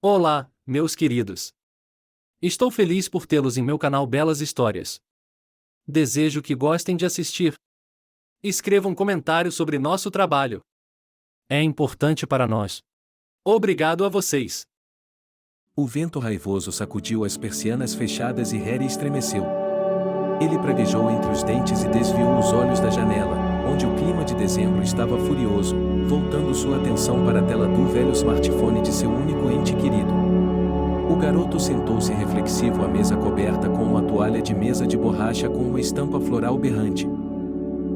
Olá, meus queridos. Estou feliz por tê-los em meu canal Belas Histórias. Desejo que gostem de assistir. Escreva um comentário sobre nosso trabalho. É importante para nós. Obrigado a vocês. O vento raivoso sacudiu as persianas fechadas e Harry estremeceu. Ele praguejou entre os dentes e desviou os olhos da janela, onde o clima de dezembro estava furioso, voltando sua atenção para a tela do velho smartphone de seu único ente querido. O garoto sentou-se reflexivo à mesa coberta com uma toalha de mesa de borracha com uma estampa floral berrante.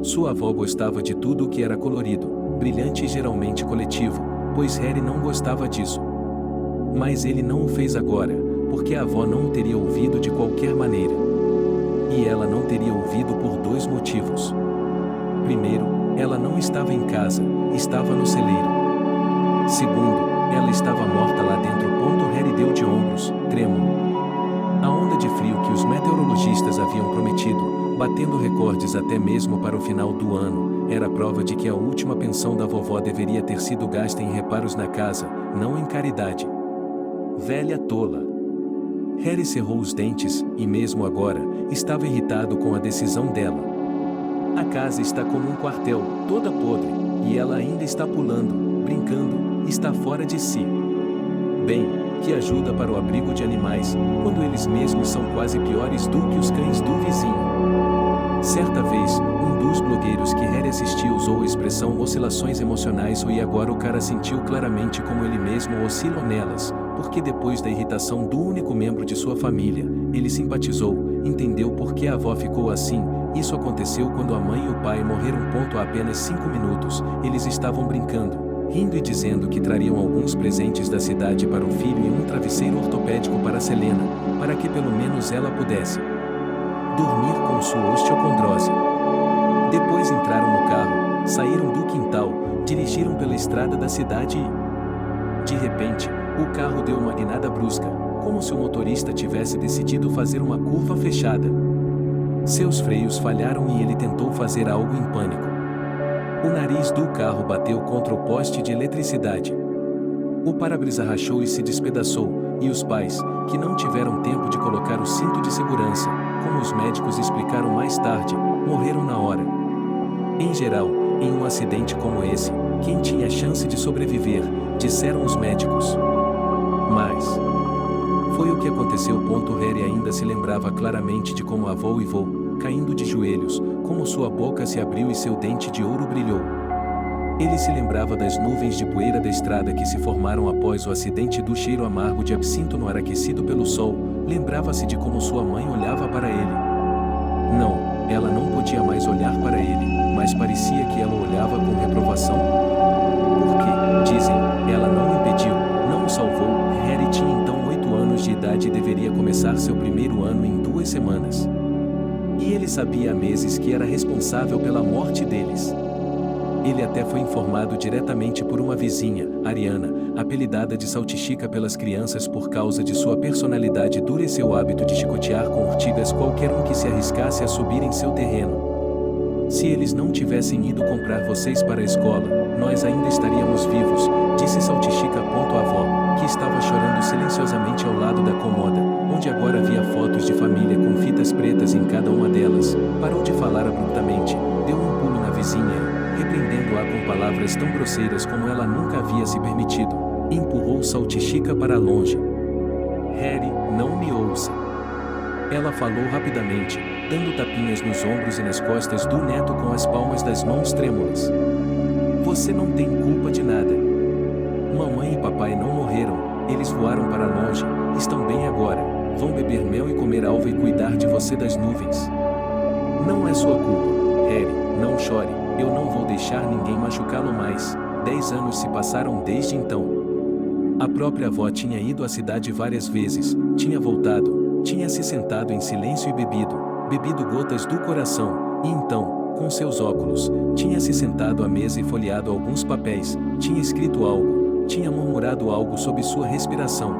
Sua avó gostava de tudo o que era colorido, brilhante e geralmente coletivo, pois Harry não gostava disso. Mas ele não o fez agora, porque a avó não o teria ouvido de qualquer maneira. E ela não teria ouvido por dois motivos. Primeiro, ela não estava em casa, estava no celeiro. Segundo, ela estava morta lá dentro. Harry deu de ombros, trêmulo. A onda de frio que os meteorologistas haviam prometido, batendo recordes até mesmo para o final do ano, era prova de que a última pensão da vovó deveria ter sido gasta em reparos na casa, não em caridade. Velha tola. Harry cerrou os dentes, e mesmo agora, estava irritado com a decisão dela. A casa está como um quartel, toda podre, e ela ainda está pulando, brincando, está fora de si. Bem, que ajuda para o abrigo de animais, quando eles mesmos são quase piores do que os cães do vizinho. Certa vez, um dos blogueiros que Harry assistia usou a expressão oscilações emocionais e agora o cara sentiu claramente como ele mesmo oscilou nelas, porque depois da irritação do único membro de sua família, ele simpatizou, entendeu por que a avó ficou assim. Isso aconteceu quando a mãe e o pai morreram. Há apenas 5 minutos, eles estavam brincando, rindo e dizendo que trariam alguns presentes da cidade para o filho e um travesseiro ortopédico para Selena, para que pelo menos ela pudesse dormir com sua osteocondrose. Depois entraram no carro, saíram do quintal, dirigiram pela estrada da cidade e, de repente, o carro deu uma guinada brusca, como se o motorista tivesse decidido fazer uma curva fechada. Seus freios falharam e ele tentou fazer algo em pânico. O nariz do carro bateu contra o poste de eletricidade. O para-brisa rachou e se despedaçou, e os pais, que não tiveram tempo de colocar o cinto de segurança, como os médicos explicaram mais tarde, morreram na hora. Em geral, em um acidente como esse, quem tinha chance de sobreviver, disseram os médicos. Mas foi o que aconteceu. Harry ainda se lembrava claramente de como a avó uivou, caindo de joelhos, como sua boca se abriu e seu dente de ouro brilhou. Ele se lembrava das nuvens de poeira da estrada que se formaram após o acidente, do cheiro amargo de absinto no ar aquecido pelo sol. Lembrava-se de como sua mãe olhava para ele. Não, ela não podia mais olhar para ele, mas parecia que ela olhava com reprovação. Porque, dizem, ela não o impediu, não o salvou. Harry tinha então 8 anos de idade e deveria começar seu primeiro ano em 2 semanas. E ele sabia há meses que era responsável pela morte deles. Ele até foi informado diretamente por uma vizinha, Ariana, apelidada de Saltichica pelas crianças por causa de sua personalidade dura e seu hábito de chicotear com urtigas qualquer um que se arriscasse a subir em seu terreno. Se eles não tivessem ido comprar vocês para a escola, nós ainda estaríamos vivos, disse Saltichica. A avó, que estava chorando silenciosamente ao lado da cômoda, onde agora havia fotos de família com fitas pretas em cada uma delas, parou de falar abruptamente, deu um pulo na vizinha, repreendendo-a com palavras tão grosseiras como ela nunca havia se permitido, e empurrou Saltichica para longe. Harry, não me ouça. Ela falou rapidamente, dando tapinhas nos ombros e nas costas do neto com as palmas das mãos trêmulas. Você não tem culpa de nada. Mamãe e papai não morreram, eles voaram para longe, estão bem agora, vão beber mel e comer alva e cuidar de você das nuvens. Não é sua culpa, Harry, não chore, eu não vou deixar ninguém machucá-lo mais. 10 anos se passaram desde então. A própria avó tinha ido à cidade várias vezes, tinha voltado, tinha se sentado em silêncio e bebido gotas do coração, e então, com seus óculos, tinha se sentado à mesa e folheado alguns papéis, tinha escrito algo, tinha murmurado algo sob sua respiração.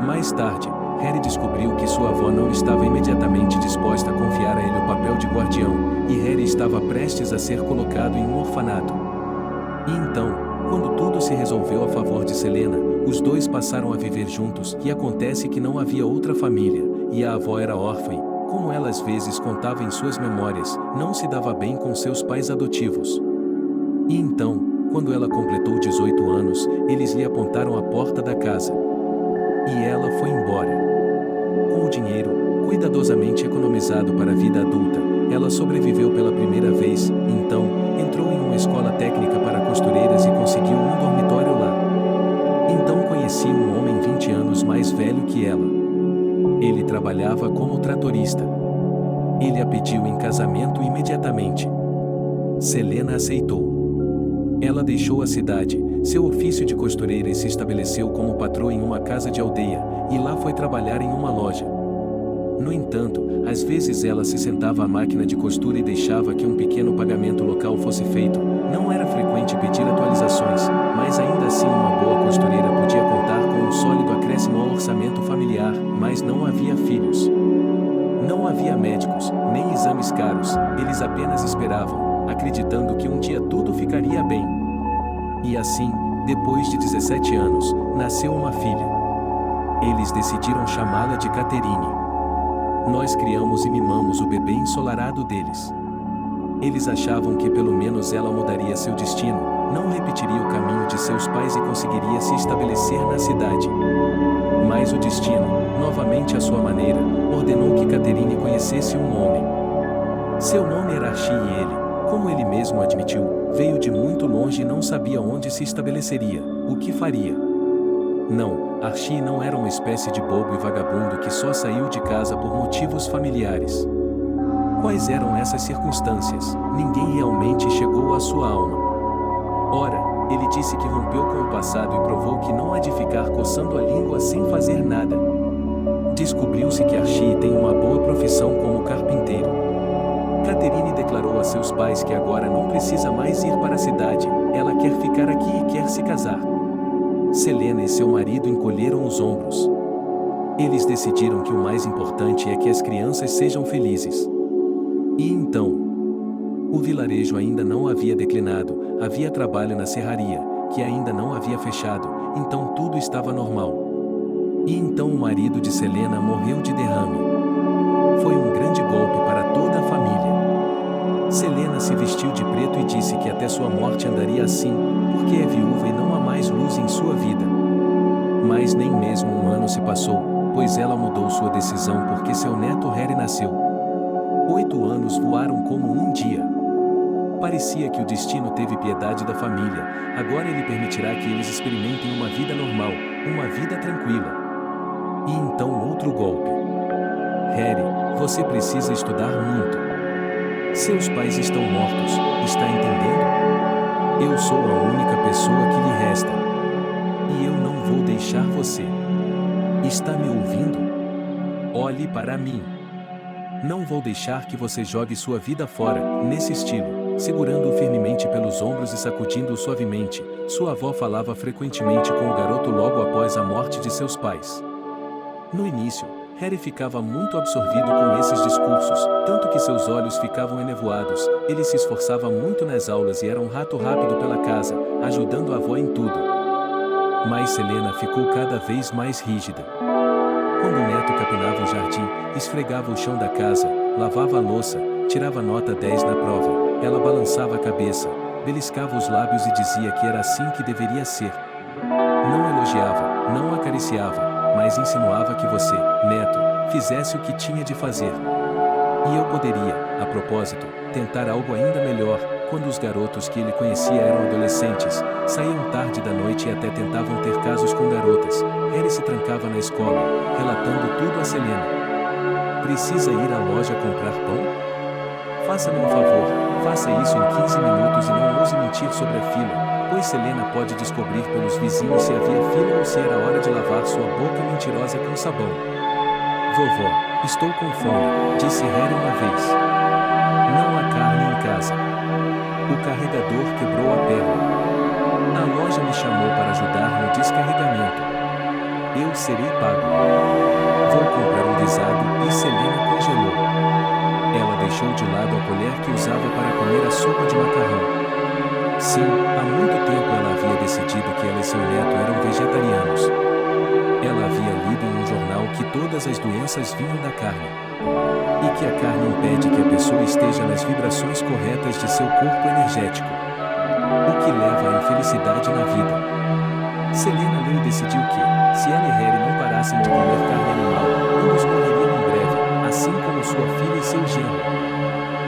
Mais tarde, Harry descobriu que sua avó não estava imediatamente disposta a confiar a ele o papel de guardião, e Harry estava prestes a ser colocado em um orfanato. E então, quando tudo se resolveu a favor de Selena, os dois passaram a viver juntos e acontece que não havia outra família, e a avó era órfã e, como ela às vezes contava em suas memórias, não se dava bem com seus pais adotivos. E então, quando ela completou 18 anos, eles lhe apontaram a porta da casa. E ela foi embora. Com o dinheiro, cuidadosamente economizado para a vida adulta, ela sobreviveu pela primeira vez, então, entrou em uma escola técnica para costureiras e conseguiu um dormitório lá. Então conheci um homem 20 anos mais velho que ela. Ele trabalhava como tratorista. Ele a pediu em casamento imediatamente. Selena aceitou. Ela deixou a cidade, seu ofício de costureira e se estabeleceu como patroa em uma casa de aldeia, e lá foi trabalhar em uma loja. No entanto, às vezes ela se sentava à máquina de costura e deixava que um pequeno pagamento local fosse feito. Não era frequente pedir atualizações, mas ainda assim uma boa costureira podia contar com um sólido acréscimo ao orçamento familiar, mas não havia filhos. Não havia médicos, nem exames caros, eles apenas esperavam, acreditando que um dia tudo ficaria bem. E assim, depois de 17 anos, nasceu uma filha. Eles decidiram chamá-la de Catherine. Nós criamos e mimamos o bebê ensolarado deles. Eles achavam que pelo menos ela mudaria seu destino, não repetiria o caminho de seus pais e conseguiria se estabelecer na cidade. Mas o destino, novamente à sua maneira, ordenou que Catherine conhecesse um homem. Seu nome era Archie e ele, como ele mesmo admitiu, veio de muito longe e não sabia onde se estabeleceria, o que faria. Não, Archie não era uma espécie de bobo e vagabundo que só saiu de casa por motivos familiares. Quais eram essas circunstâncias? Ninguém realmente chegou à sua alma. Ora, ele disse que rompeu com o passado e provou que não há de ficar coçando a língua sem fazer nada. Descobriu-se que Archie tem uma boa profissão como carpinteiro. Catherine declarou a seus pais que agora não precisa mais ir para a cidade, ela quer ficar aqui e quer se casar. Selena e seu marido encolheram os ombros. Eles decidiram que o mais importante é que as crianças sejam felizes. E então, o vilarejo ainda não havia declinado, havia trabalho na serraria, que ainda não havia fechado, então tudo estava normal. E então o marido de Selena morreu de derrame. Foi um grande golpe para toda a família. Selena se vestiu de preto e disse que até sua morte andaria assim, porque é viúva e não há mais luz em sua vida. Mas nem mesmo um ano se passou, pois ela mudou sua decisão porque seu neto Harry nasceu. 8 anos voaram como um dia. Parecia que o destino teve piedade da família, agora ele permitirá que eles experimentem uma vida normal, uma vida tranquila. E então outro golpe. Harry, você precisa estudar muito. Seus pais estão mortos, está entendendo? Eu sou a única pessoa que lhe resta. E eu não vou deixar você. Está me ouvindo? Olhe para mim. Não vou deixar que você jogue sua vida fora, nesse estilo, segurando-o firmemente pelos ombros e sacudindo-o suavemente. Sua avó falava frequentemente com o garoto logo após a morte de seus pais. No início, Harry ficava muito absorvido com esses discursos, tanto que seus olhos ficavam enevoados. Ele se esforçava muito nas aulas e era um rato rápido pela casa, ajudando a avó em tudo. Mas Selena ficou cada vez mais rígida. Quando o neto capinava o jardim, esfregava o chão da casa, lavava a louça, tirava nota 10 na prova, ela balançava a cabeça, beliscava os lábios e dizia que era assim que deveria ser. Não elogiava, não acariciava, mas insinuava que você, neto, fizesse o que tinha de fazer. E eu poderia, a propósito, tentar algo ainda melhor, quando os garotos que ele conhecia eram adolescentes, saíam tarde da noite e até tentavam ter casos com garotas. Harry se trancava na escola, relatando tudo a Selena. Precisa ir à loja comprar pão? Faça-me um favor, faça isso em 15 minutos e não ouse mentir sobre a fila, pois Selena pode descobrir pelos vizinhos se havia fila ou se era hora de lavar sua boca mentirosa com sabão. Vovó, estou com fome, disse Harry uma vez. Não há carne em casa. O carregador quebrou a perna. A loja me chamou para ajudar no descarregamento. Eu serei pago. Vou comprar um guisado e Selena congelou. Ela deixou de lado a colher que usava para comer a sopa de macarrão. Sim, há muito tempo ela havia decidido que ela e seu neto eram vegetarianos. Ela havia lido em um jornal que todas as doenças vinham da carne. E que a carne impede que a pessoa esteja nas vibrações corretas de seu corpo energético. O que leva à infelicidade na vida. Selena leu e decidiu que, se ela e Harry não parassem de comer carne animal, ambos morreriam em breve, assim como sua filha e seu genro.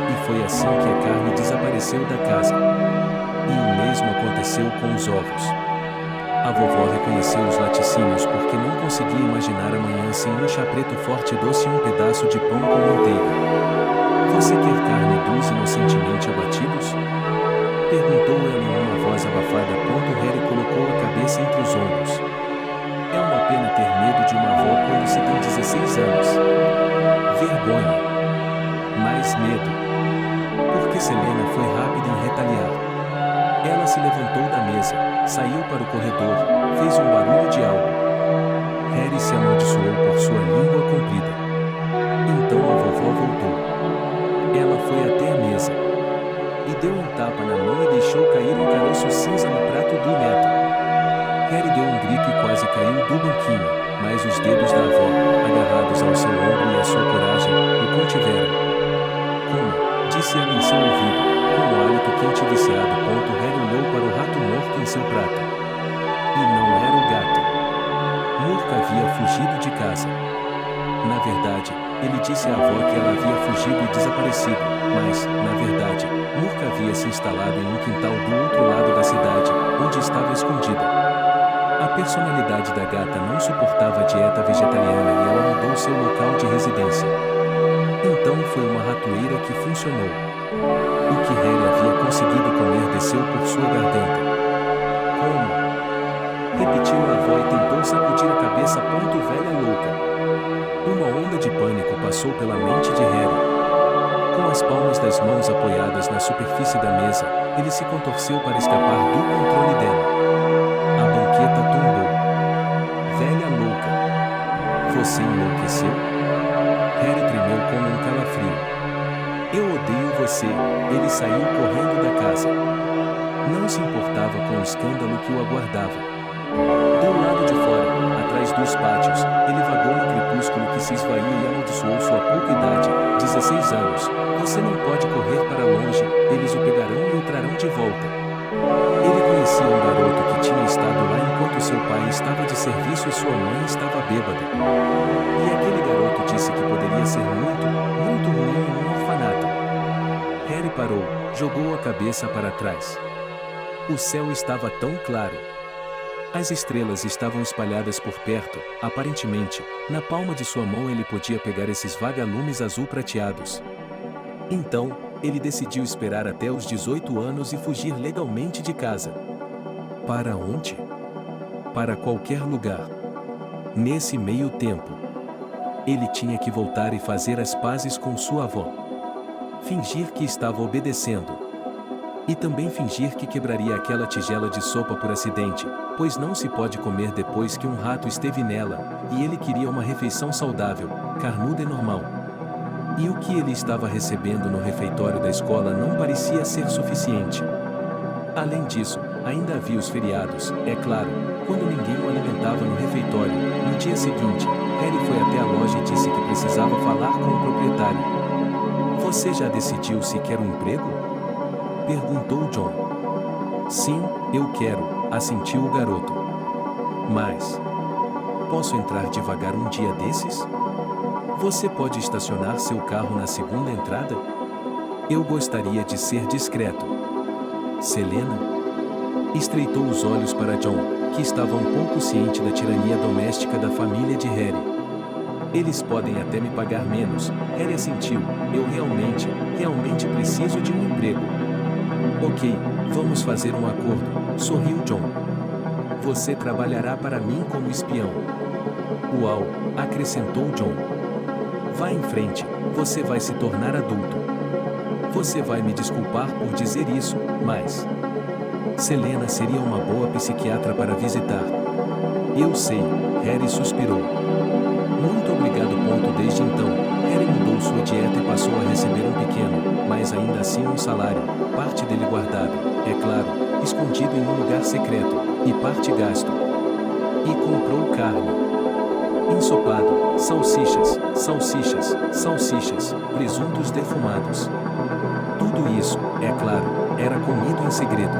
E foi assim que a carne desapareceu da casa. E o mesmo aconteceu com os ovos. A vovó reconheceu os laticínios porque não conseguia imaginar amanhã sem um chá preto forte doce e um pedaço de pão com manteiga. Você quer carne dos inocentemente abatidos? Perguntou ela em uma voz abafada. Harry colocou a cabeça entre os ombros. É uma pena ter medo de uma avó quando se tem 16 anos. Vergonha. Mais medo. Porque Selena foi rápida em retaliar. Ela se levantou da mesa, saiu para o corredor, fez um barulho de algo. Harry se amaldiçoou por sua língua comprida. Então a vovó voltou. Ela foi até a mesa e deu um tapa na mão e deixou cair um caroço cinza no prato do neto. Harry deu um grito e quase caiu do banquinho, mas os dedos da avó, agarrados ao seu ombro e à sua coragem, o contiveram. Coma, disse ela em seu ouvido, com o hálito quente e viciado. Harry olhou para o rato morto em seu prato. E não era o gato. Murka havia fugido de casa. Na verdade, ele disse à avó que ela havia fugido e desaparecido, mas, na verdade, Murka havia se instalado em um quintal do outro lado da cidade, onde estava escondida. A personalidade da gata não suportava a dieta vegetariana e ela mudou seu local de residência. Então foi uma ratoeira que funcionou. O que Harry havia conseguido comer desceu por sua garganta. Como? Repetiu a avó e tentou sacudir a cabeça. Velha louca. Uma onda de pânico passou pela mente de Harry. Com as palmas das mãos apoiadas na superfície da mesa, ele se contorceu para escapar do controle dela. A banqueta tombou. Velha louca. Você enlouqueceu? Harry tremeu como um calafrio. Eu odeio você, ele saiu correndo da casa. Não se importava com o escândalo que o aguardava. Do lado de fora, atrás dos pátios, ele vagou no crepúsculo que se esvaiu e amaldiçoou sua pouca idade, 16 anos. Você não pode correr para longe, eles o pegarão e o trarão de volta. Ele conhecia um garoto que tinha estado lá enquanto seu pai estava de serviço e sua mãe estava bêbada. E aquele garoto disse que poderia ser muito, muito ruim em um orfanato. Harry parou, jogou a cabeça para trás. O céu estava tão claro. As estrelas estavam espalhadas por perto, aparentemente, na palma de sua mão ele podia pegar esses vagalumes azul prateados. Então, ele decidiu esperar até os 18 anos e fugir legalmente de casa. Para onde? Para qualquer lugar. Nesse meio tempo, ele tinha que voltar e fazer as pazes com sua avó. Fingir que estava obedecendo. E também fingir que quebraria aquela tigela de sopa por acidente, pois não se pode comer depois que um rato esteve nela, e ele queria uma refeição saudável, carnuda e normal. E o que ele estava recebendo no refeitório da escola não parecia ser suficiente. Além disso, ainda havia os feriados, é claro, quando ninguém o alimentava no refeitório. No dia seguinte, Harry foi até a loja e disse que precisava falar com o proprietário. Você já decidiu se quer um emprego? Perguntou John. Sim, eu quero, assentiu o garoto. Mas, posso entrar devagar um dia desses? Você pode estacionar seu carro na segunda entrada? Eu gostaria de ser discreto. Selena? Estreitou os olhos para John, que estava um pouco ciente da tirania doméstica da família de Harry. Eles podem até me pagar menos, Harry assentiu. Eu realmente preciso de um emprego. Ok, vamos fazer um acordo, sorriu John. Você trabalhará para mim como espião. Uau, acrescentou John. Vá em frente, você vai se tornar adulto. Você vai me desculpar por dizer isso, mas... Selena seria uma boa psiquiatra para visitar. Eu sei, Harry suspirou. Muito obrigado. Desde então, Harry sua dieta e passou a receber um pequeno, mas ainda assim um salário, parte dele guardado. é claro, escondido em um lugar secreto, e parte gasto. E comprou carne. Ensopado, salsichas, salsichas, salsichas, presuntos defumados. Tudo isso, é claro, era comido em segredo.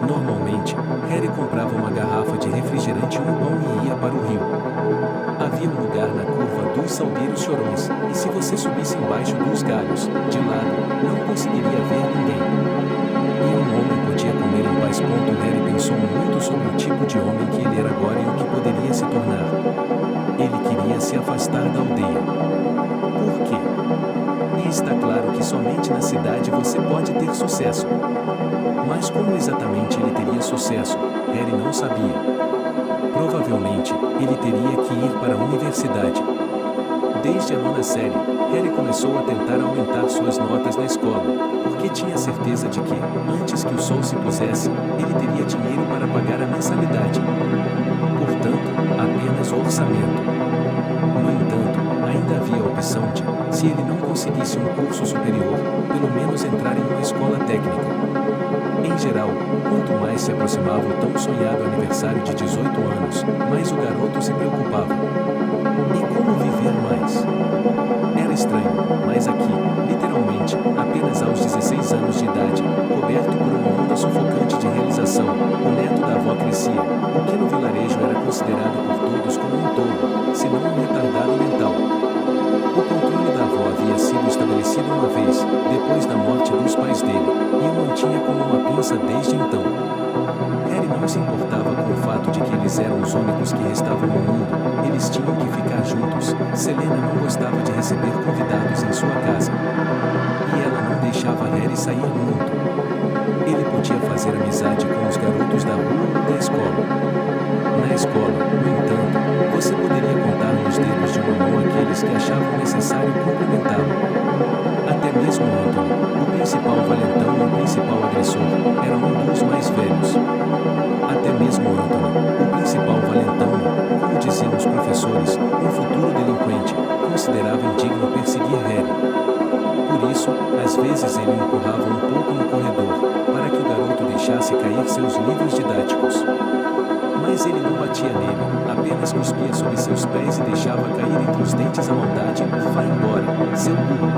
Normalmente, Harry comprava uma garrafa de refrigerante e um pão e ia para o rio. Havia um lugar na curva dos Salgueiros Chorões, e se você subisse embaixo dos galhos, de lado, não conseguiria ver ninguém. E um homem podia comer em paz. Harry pensou muito sobre o tipo de homem que ele era agora e o que poderia se tornar. Ele queria se afastar da aldeia. Por quê? E está claro que somente na cidade você pode ter sucesso. Mas como exatamente ele teria sucesso, Harry não sabia. Provavelmente, ele teria que ir para a universidade. Desde a 9ª série, Harry começou a tentar aumentar suas notas na escola, porque tinha certeza de que, antes que o sol se pusesse, ele teria dinheiro para pagar a mensalidade. Portanto, apenas o orçamento. No entanto, ainda havia a opção de, se ele não conseguisse um curso superior, pelo menos entrar em uma escola técnica. Em geral, quanto mais se aproximava o tão sonhado aniversário de 18 anos, mais o garoto se preocupava. E como viver mais? Era estranho, mas aqui, literalmente, apenas aos 16 anos de idade, coberto por uma onda sufocante de realização, o neto da avó crescia, o que no vilarejo era considerado por todos como um tolo, se não um retardado mental. O controle da avó havia sido estabelecido uma vez, depois da morte dos pais dele, e o mantinha como uma pinça desde então. Harry não se importava com o fato de que eles eram os únicos que restavam no mundo, eles tinham que ficar juntos. Selena não gostava de receber convidados em sua casa. E ela não deixava Harry sair muito. Ele podia fazer amizade com os garotos da rua ou da escola. Na escola, no entanto, você poderia contar nos dedos de uma mão aqueles que achavam necessário cumprimentá-lo. Até mesmo Anthony, o principal valentão e o principal agressor, era um dos mais velhos. Até mesmo Anthony, o principal valentão e, como diziam os professores, um futuro delinquente, considerava indigno perseguir Harry. Por isso, às vezes ele o empurrava um pouco no corredor, para que o garoto deixasse cair seus livros didáticos. Mas ele não batia nele, apenas cuspia sob seus pés e deixava cair entre os dentes a maldade: vá embora, seu burro.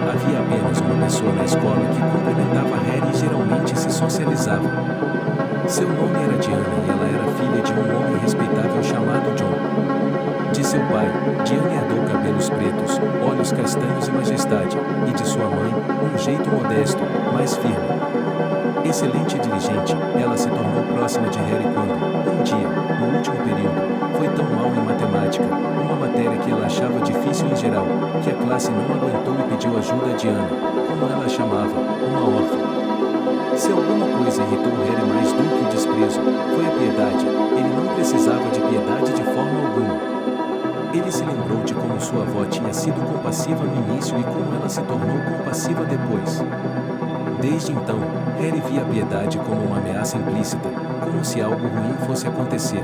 Havia apenas uma pessoa na escola que cumprimentava Harry e geralmente se socializava. Seu nome era Diana e ela era filha de um homem respeitável chamado John. De seu pai, Diana herdou cabelos pretos, olhos castanhos e majestade, e de sua mãe, um jeito modesto, mas firme. Excelente e diligente, ela se tornou próxima de Harry quando, um dia, no último período, foi tão mal em matemática, uma matéria que ela achava difícil em geral, que a classe não aguentou e pediu ajuda a Diana, como ela a chamava, uma órfã. Se alguma coisa irritou Harry mais do que o desprezo, foi a piedade. Ele não precisava de piedade de forma alguma. Ele se lembrou de como sua avó tinha sido compassiva no início e como ela se tornou compassiva depois. Desde então, Harry via a piedade como uma ameaça implícita, como se algo ruim fosse acontecer.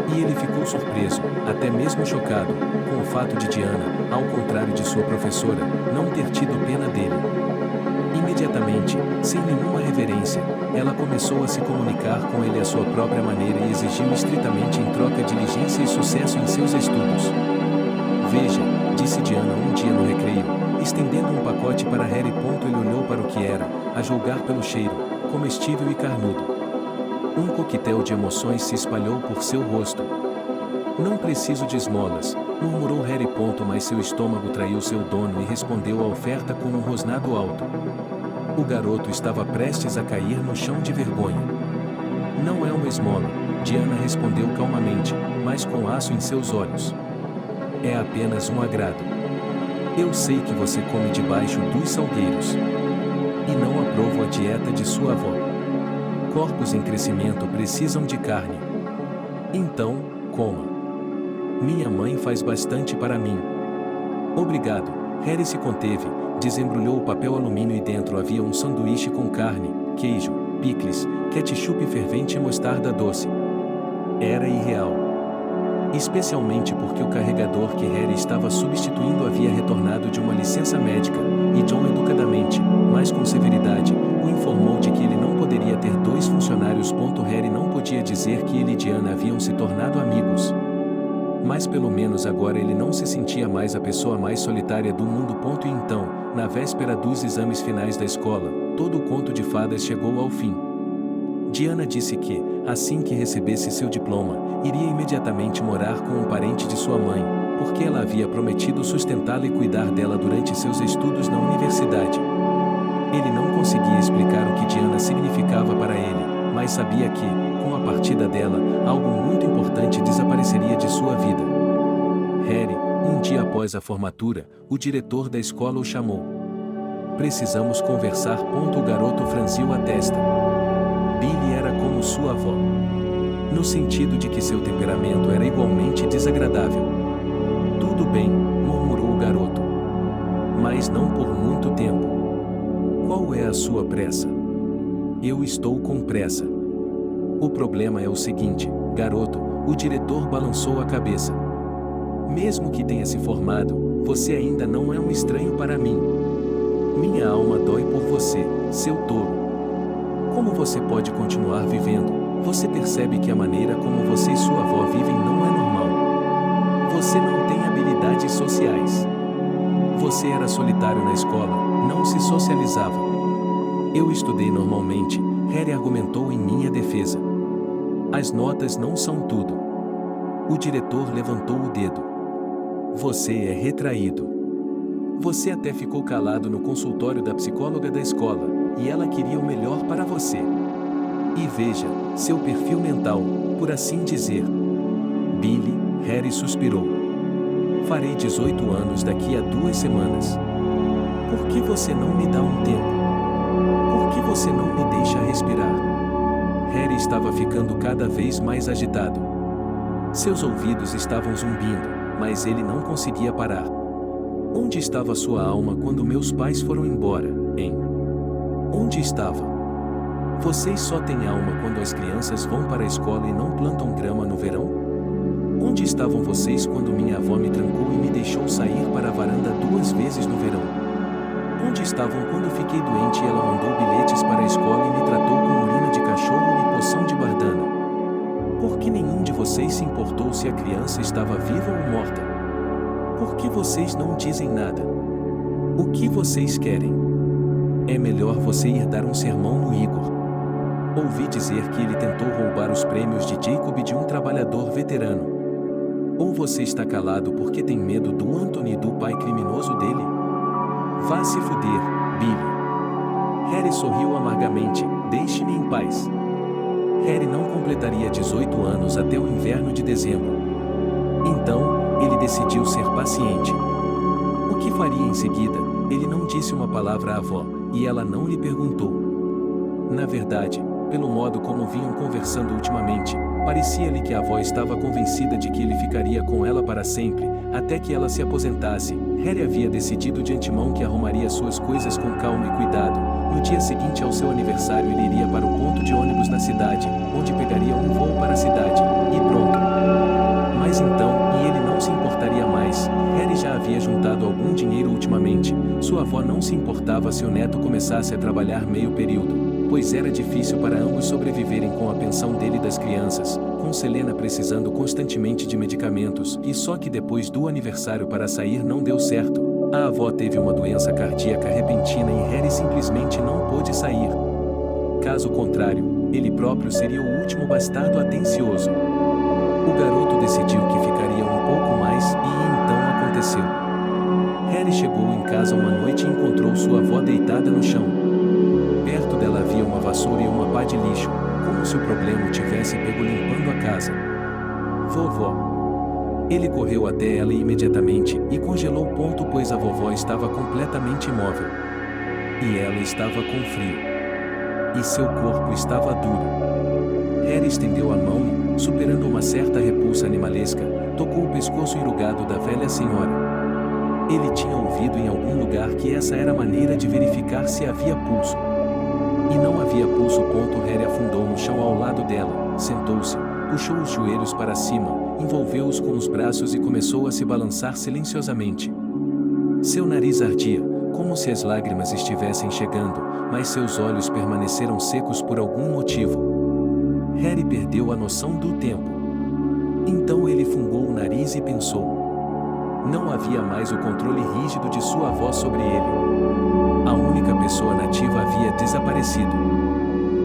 E ele ficou surpreso, até mesmo chocado, com o fato de Diana, ao contrário de sua professora, não ter tido pena dele. Imediatamente, sem nenhuma reverência, ela começou a se comunicar com ele à sua própria maneira e exigiu estritamente em troca diligência e sucesso em seus estudos. Veja, disse Diana um dia no recreio, estendendo um pacote para Harry. Ele olhou para o que era, a julgar pelo cheiro, comestível e carnudo. Um coquetel de emoções se espalhou por seu rosto. Não preciso de esmolas, murmurou Harry. Mas seu estômago traiu seu dono e respondeu à oferta com um rosnado alto. O garoto estava prestes a cair no chão de vergonha. Não é uma esmola, Diana respondeu calmamente, mas com aço em seus olhos. É apenas um agrado. Eu sei que você come debaixo dos salgueiros. E não aprovo a dieta de sua avó. Corpos em crescimento precisam de carne. Então, coma. Minha mãe faz bastante para mim. Obrigado. Harry se conteve, desembrulhou o papel alumínio e dentro havia um sanduíche com carne, queijo, picles, ketchup fervente e mostarda doce. Era irreal. Especialmente porque o carregador que Harry estava substituindo havia retornado de uma licença médica, e John educadamente, mas com severidade, o o informou de que ele não poderia ter dois funcionários. Harry não podia dizer que ele e Diana haviam se tornado amigos. Mas pelo menos agora ele não se sentia mais a pessoa mais solitária do mundo. E então, na véspera dos exames finais da escola, todo o conto de fadas chegou ao fim. Diana disse que, assim que recebesse seu diploma, iria imediatamente morar com um parente de sua mãe, porque ela havia prometido sustentá-la e cuidar dela durante seus estudos na universidade. Ele não conseguia explicar o que Diana significava para ele, mas sabia que, com a partida dela, algo muito importante desapareceria de sua vida. Harry, um dia após a formatura, o diretor da escola o chamou. Precisamos conversar. O garoto franziu a testa. Billy era como sua avó. No sentido de que seu temperamento era igualmente desagradável. Tudo bem, murmurou o garoto. Mas não por muito tempo. Qual é a sua pressa? Eu estou com pressa. O problema é o seguinte, garoto, o diretor balançou a cabeça. Mesmo que tenha se formado, você ainda não é um estranho para mim. Minha alma dói por você, seu tolo. Como você pode continuar vivendo? Você percebe que a maneira como você e sua avó vivem não é normal. Você não tem habilidades sociais. Você era solitário na escola, não se socializava. Eu estudei normalmente, Harry argumentou em minha defesa. As notas não são tudo. O diretor levantou o dedo. Você é retraído. Você até ficou calado no consultório da psicóloga da escola, e ela queria o melhor para você. E veja, seu perfil mental, por assim dizer. Billy, Harry suspirou. Farei 18 anos daqui a 2 semanas. Por que você não me dá um tempo? Por que você não me deixa respirar? Harry estava ficando cada vez mais agitado. Seus ouvidos estavam zumbindo, mas ele não conseguia parar. Onde estava sua alma quando meus pais foram embora, hein? Onde estava? Vocês só têm alma quando as crianças vão para a escola e não plantam grama no verão? Onde estavam vocês quando minha avó me trancou e me deixou sair para a varanda 2 vezes no verão? Onde estavam quando fiquei doente e ela mandou bilhetes para a escola e me tratou com urina de cachorro e poção de bardana? Por que nenhum de vocês se importou se a criança estava viva ou morta? Por que vocês não dizem nada? O que vocês querem? É melhor você ir dar um sermão no Igor. Ouvi dizer que ele tentou roubar os prêmios de Jacob de um trabalhador veterano. Ou você está calado porque tem medo do Anthony e do pai criminoso dele? Vá se fuder, Billy. Harry sorriu amargamente. Deixe-me em paz. Harry não completaria 18 anos até o inverno de dezembro. Então, ele decidiu ser paciente. O que faria em seguida? Ele não disse uma palavra à avó, e ela não lhe perguntou. Na verdade, pelo modo como vinham conversando ultimamente, parecia-lhe que a avó estava convencida de que ele ficaria com ela para sempre, até que ela se aposentasse. Harry havia decidido de antemão que arrumaria suas coisas com calma e cuidado. No dia seguinte ao seu aniversário ele iria para o ponto de ônibus na cidade, onde pegaria um voo para a cidade, e pronto. Mas então, ele não se importaria mais. Harry já havia juntado algum dinheiro ultimamente. Sua avó não se importava se o neto começasse a trabalhar meio período, pois era difícil para ambos sobreviverem com a pensão dele e das crianças, com Selena precisando constantemente de medicamentos, e só que depois do aniversário para sair não deu certo. A avó teve uma doença cardíaca repentina e Harry simplesmente não pôde sair. Caso contrário, ele próprio seria o último bastardo atencioso. O garoto decidiu que ficaria um pouco mais, e então aconteceu. Harry chegou em casa uma noite e encontrou sua avó deitada no chão. Perto dela havia uma vassoura e uma pá de lixo, como se o problema o tivesse pego limpando a casa. Vovó. Ele correu até ela imediatamente e congelou pois a vovó estava completamente imóvel. E ela estava com frio. E seu corpo estava duro. Harry estendeu a mão e, superando uma certa repulsa animalesca, tocou o pescoço enrugado da velha senhora. Ele tinha ouvido em algum lugar que essa era a maneira de verificar se havia pulso. E não havia pulso. Harry afundou no chão ao lado dela, sentou-se, puxou os joelhos para cima, envolveu-os com os braços e começou a se balançar silenciosamente. Seu nariz ardia, como se as lágrimas estivessem chegando, mas seus olhos permaneceram secos por algum motivo. Harry perdeu a noção do tempo. Então ele fungou o nariz e pensou. Não havia mais o controle rígido de sua avó sobre ele. A única pessoa nativa havia desaparecido.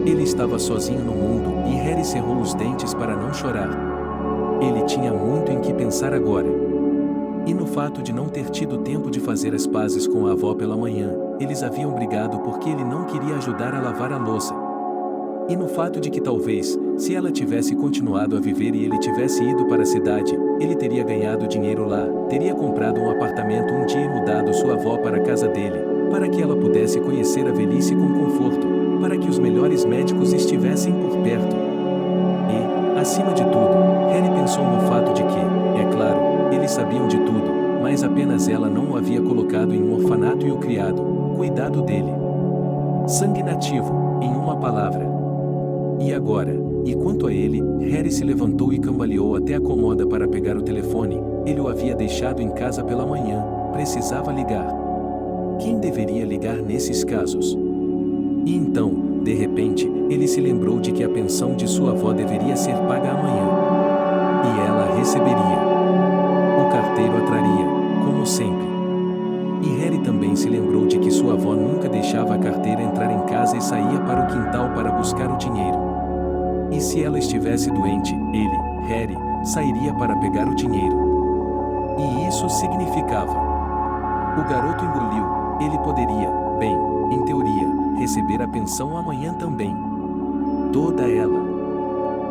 Ele estava sozinho no mundo e Harry cerrou os dentes para não chorar. Ele tinha muito em que pensar agora. E no fato de não ter tido tempo de fazer as pazes com a avó pela manhã, eles haviam brigado porque ele não queria ajudar a lavar a louça. E no fato de que talvez, se ela tivesse continuado a viver e ele tivesse ido para a cidade, ele teria ganhado dinheiro lá, teria comprado um apartamento um dia e mudado sua avó para a casa dele, para que ela pudesse conhecer a velhice com conforto, para que os melhores médicos estivessem por perto. E, acima de tudo, Harry pensou no fato de que, é claro, eles sabiam de tudo, mas apenas ela não o havia colocado em um orfanato e o criado, cuidado dele. Sangue nativo, em uma palavra. E agora, e quanto a ele, Harry se levantou e cambaleou até a cômoda para pegar o telefone. Ele o havia deixado em casa pela manhã, precisava ligar. Quem deveria ligar nesses casos? E então, de repente, ele se lembrou de que a pensão de sua avó deveria ser paga amanhã. E ela receberia. O carteiro a traria, como sempre. E Harry também se lembrou de que sua avó nunca deixava a carteira entrar em casa e saía para o quintal para buscar o dinheiro. E se ela estivesse doente, ele, Harry, sairia para pegar o dinheiro. E isso significava. O garoto engoliu, ele poderia, bem, em teoria, receber a pensão amanhã também. Toda ela.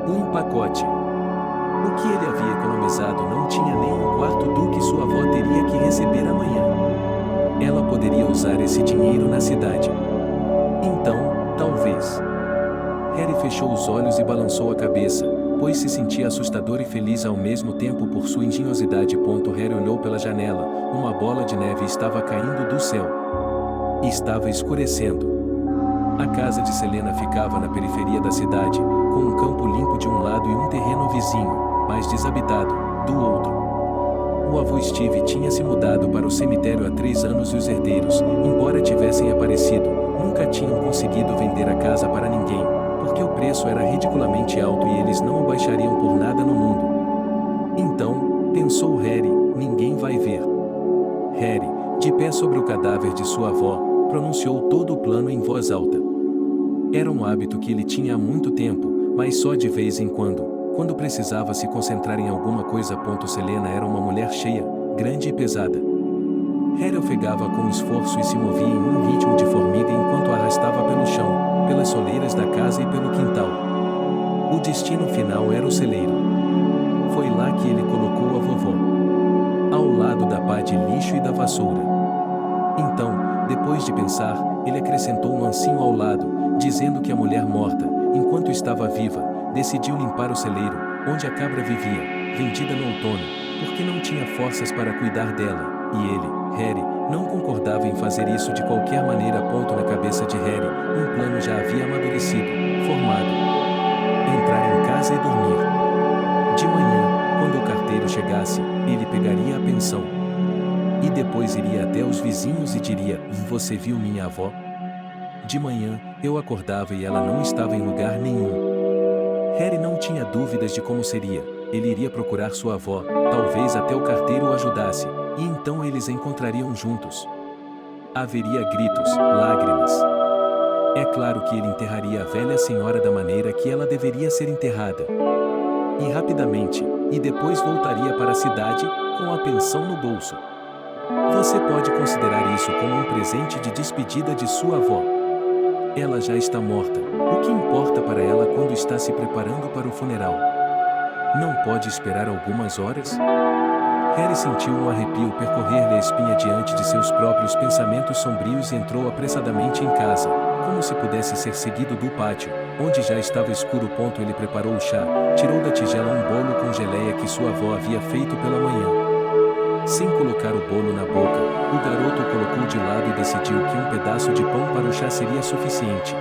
Um pacote. O que ele havia economizado não tinha nem um quarto do que sua avó teria que receber amanhã. Ela poderia usar esse dinheiro na cidade. Então, talvez. Harry fechou os olhos e balançou a cabeça, pois se sentia assustador e feliz ao mesmo tempo por sua engenhosidade. Harry olhou pela janela, uma bola de neve estava caindo do céu. Estava escurecendo. A casa de Selena ficava na periferia da cidade, com um campo limpo de um lado e um terreno vizinho, mais desabitado, do outro. O avô Steve tinha se mudado para o cemitério há 3 anos e os herdeiros, embora tivessem aparecido, nunca tinham conseguido vender a casa para ninguém, porque o preço era ridiculamente alto e eles não o baixariam por nada no mundo. Então, pensou Harry, ninguém vai ver. Harry, de pé sobre o cadáver de sua avó, pronunciou todo o plano em voz alta. Era um hábito que ele tinha há muito tempo, mas só de vez em quando precisava se concentrar em alguma coisa. Selena era uma mulher cheia, grande e pesada. Harry ofegava com esforço e se movia em um ritmo de formiga enquanto a arrastava pelo chão, pelas soleiras da casa e pelo quintal. O destino final era o celeiro. Foi lá que ele colocou a vovó. Ao lado da pá de lixo e da vassoura. Então, depois de pensar, ele acrescentou um ancinho ao lado, dizendo que a mulher morta, enquanto estava viva, decidiu limpar o celeiro, onde a cabra vivia, vendida no outono, porque não tinha forças para cuidar dela, e ele, Harry, não concordava em fazer isso de qualquer maneira. Na cabeça de Harry, um plano já havia amadurecido, formado. Entrar em casa e dormir. De manhã, quando o carteiro chegasse, ele pegaria a pensão. E depois iria até os vizinhos e diria: "Você viu minha avó?" De manhã, eu acordava e ela não estava em lugar nenhum. Harry não tinha dúvidas de como seria. Ele iria procurar sua avó, talvez até o carteiro o ajudasse, e então eles a encontrariam juntos. Haveria gritos, lágrimas. É claro que ele enterraria a velha senhora da maneira que ela deveria ser enterrada. E rapidamente, e depois voltaria para a cidade, com a pensão no bolso. Você pode considerar isso como um presente de despedida de sua avó. Ela já está morta. O que importa para ela quando está se preparando para o funeral? Não pode esperar algumas horas? Harry sentiu um arrepio percorrer-lhe a espinha diante de seus próprios pensamentos sombrios e entrou apressadamente em casa, como se pudesse ser seguido do pátio, onde já estava escuro. Ele preparou o chá, tirou da tigela um bolo com geleia que sua avó havia feito pela manhã. Sem colocar o bolo na boca, o garoto o colocou de lado e decidiu que um pedaço de pão para o chá seria suficiente.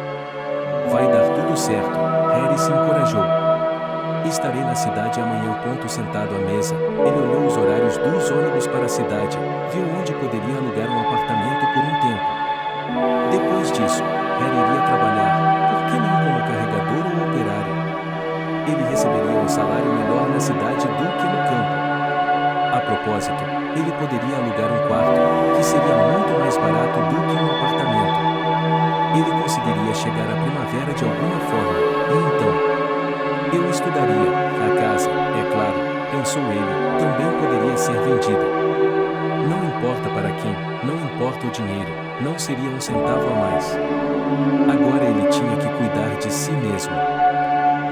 Vai dar tudo certo, Harry se encorajou. Estarei na cidade amanhã. Sentado à mesa, ele olhou os horários dos ônibus para a cidade, viu onde poderia alugar um apartamento por um tempo. Depois disso, Harry iria trabalhar, por que não como carregador ou operário? Ele receberia um salário melhor na cidade do que no campo. A propósito, ele poderia alugar um quarto, que seria muito mais barato do que um apartamento. Ele conseguiria chegar à primavera de alguma forma, e então, eu estudaria. A casa, é claro, pensou ele, também poderia ser vendida. Não importa para quem, não importa o dinheiro, não seria um centavo a mais. Agora ele tinha que cuidar de si mesmo.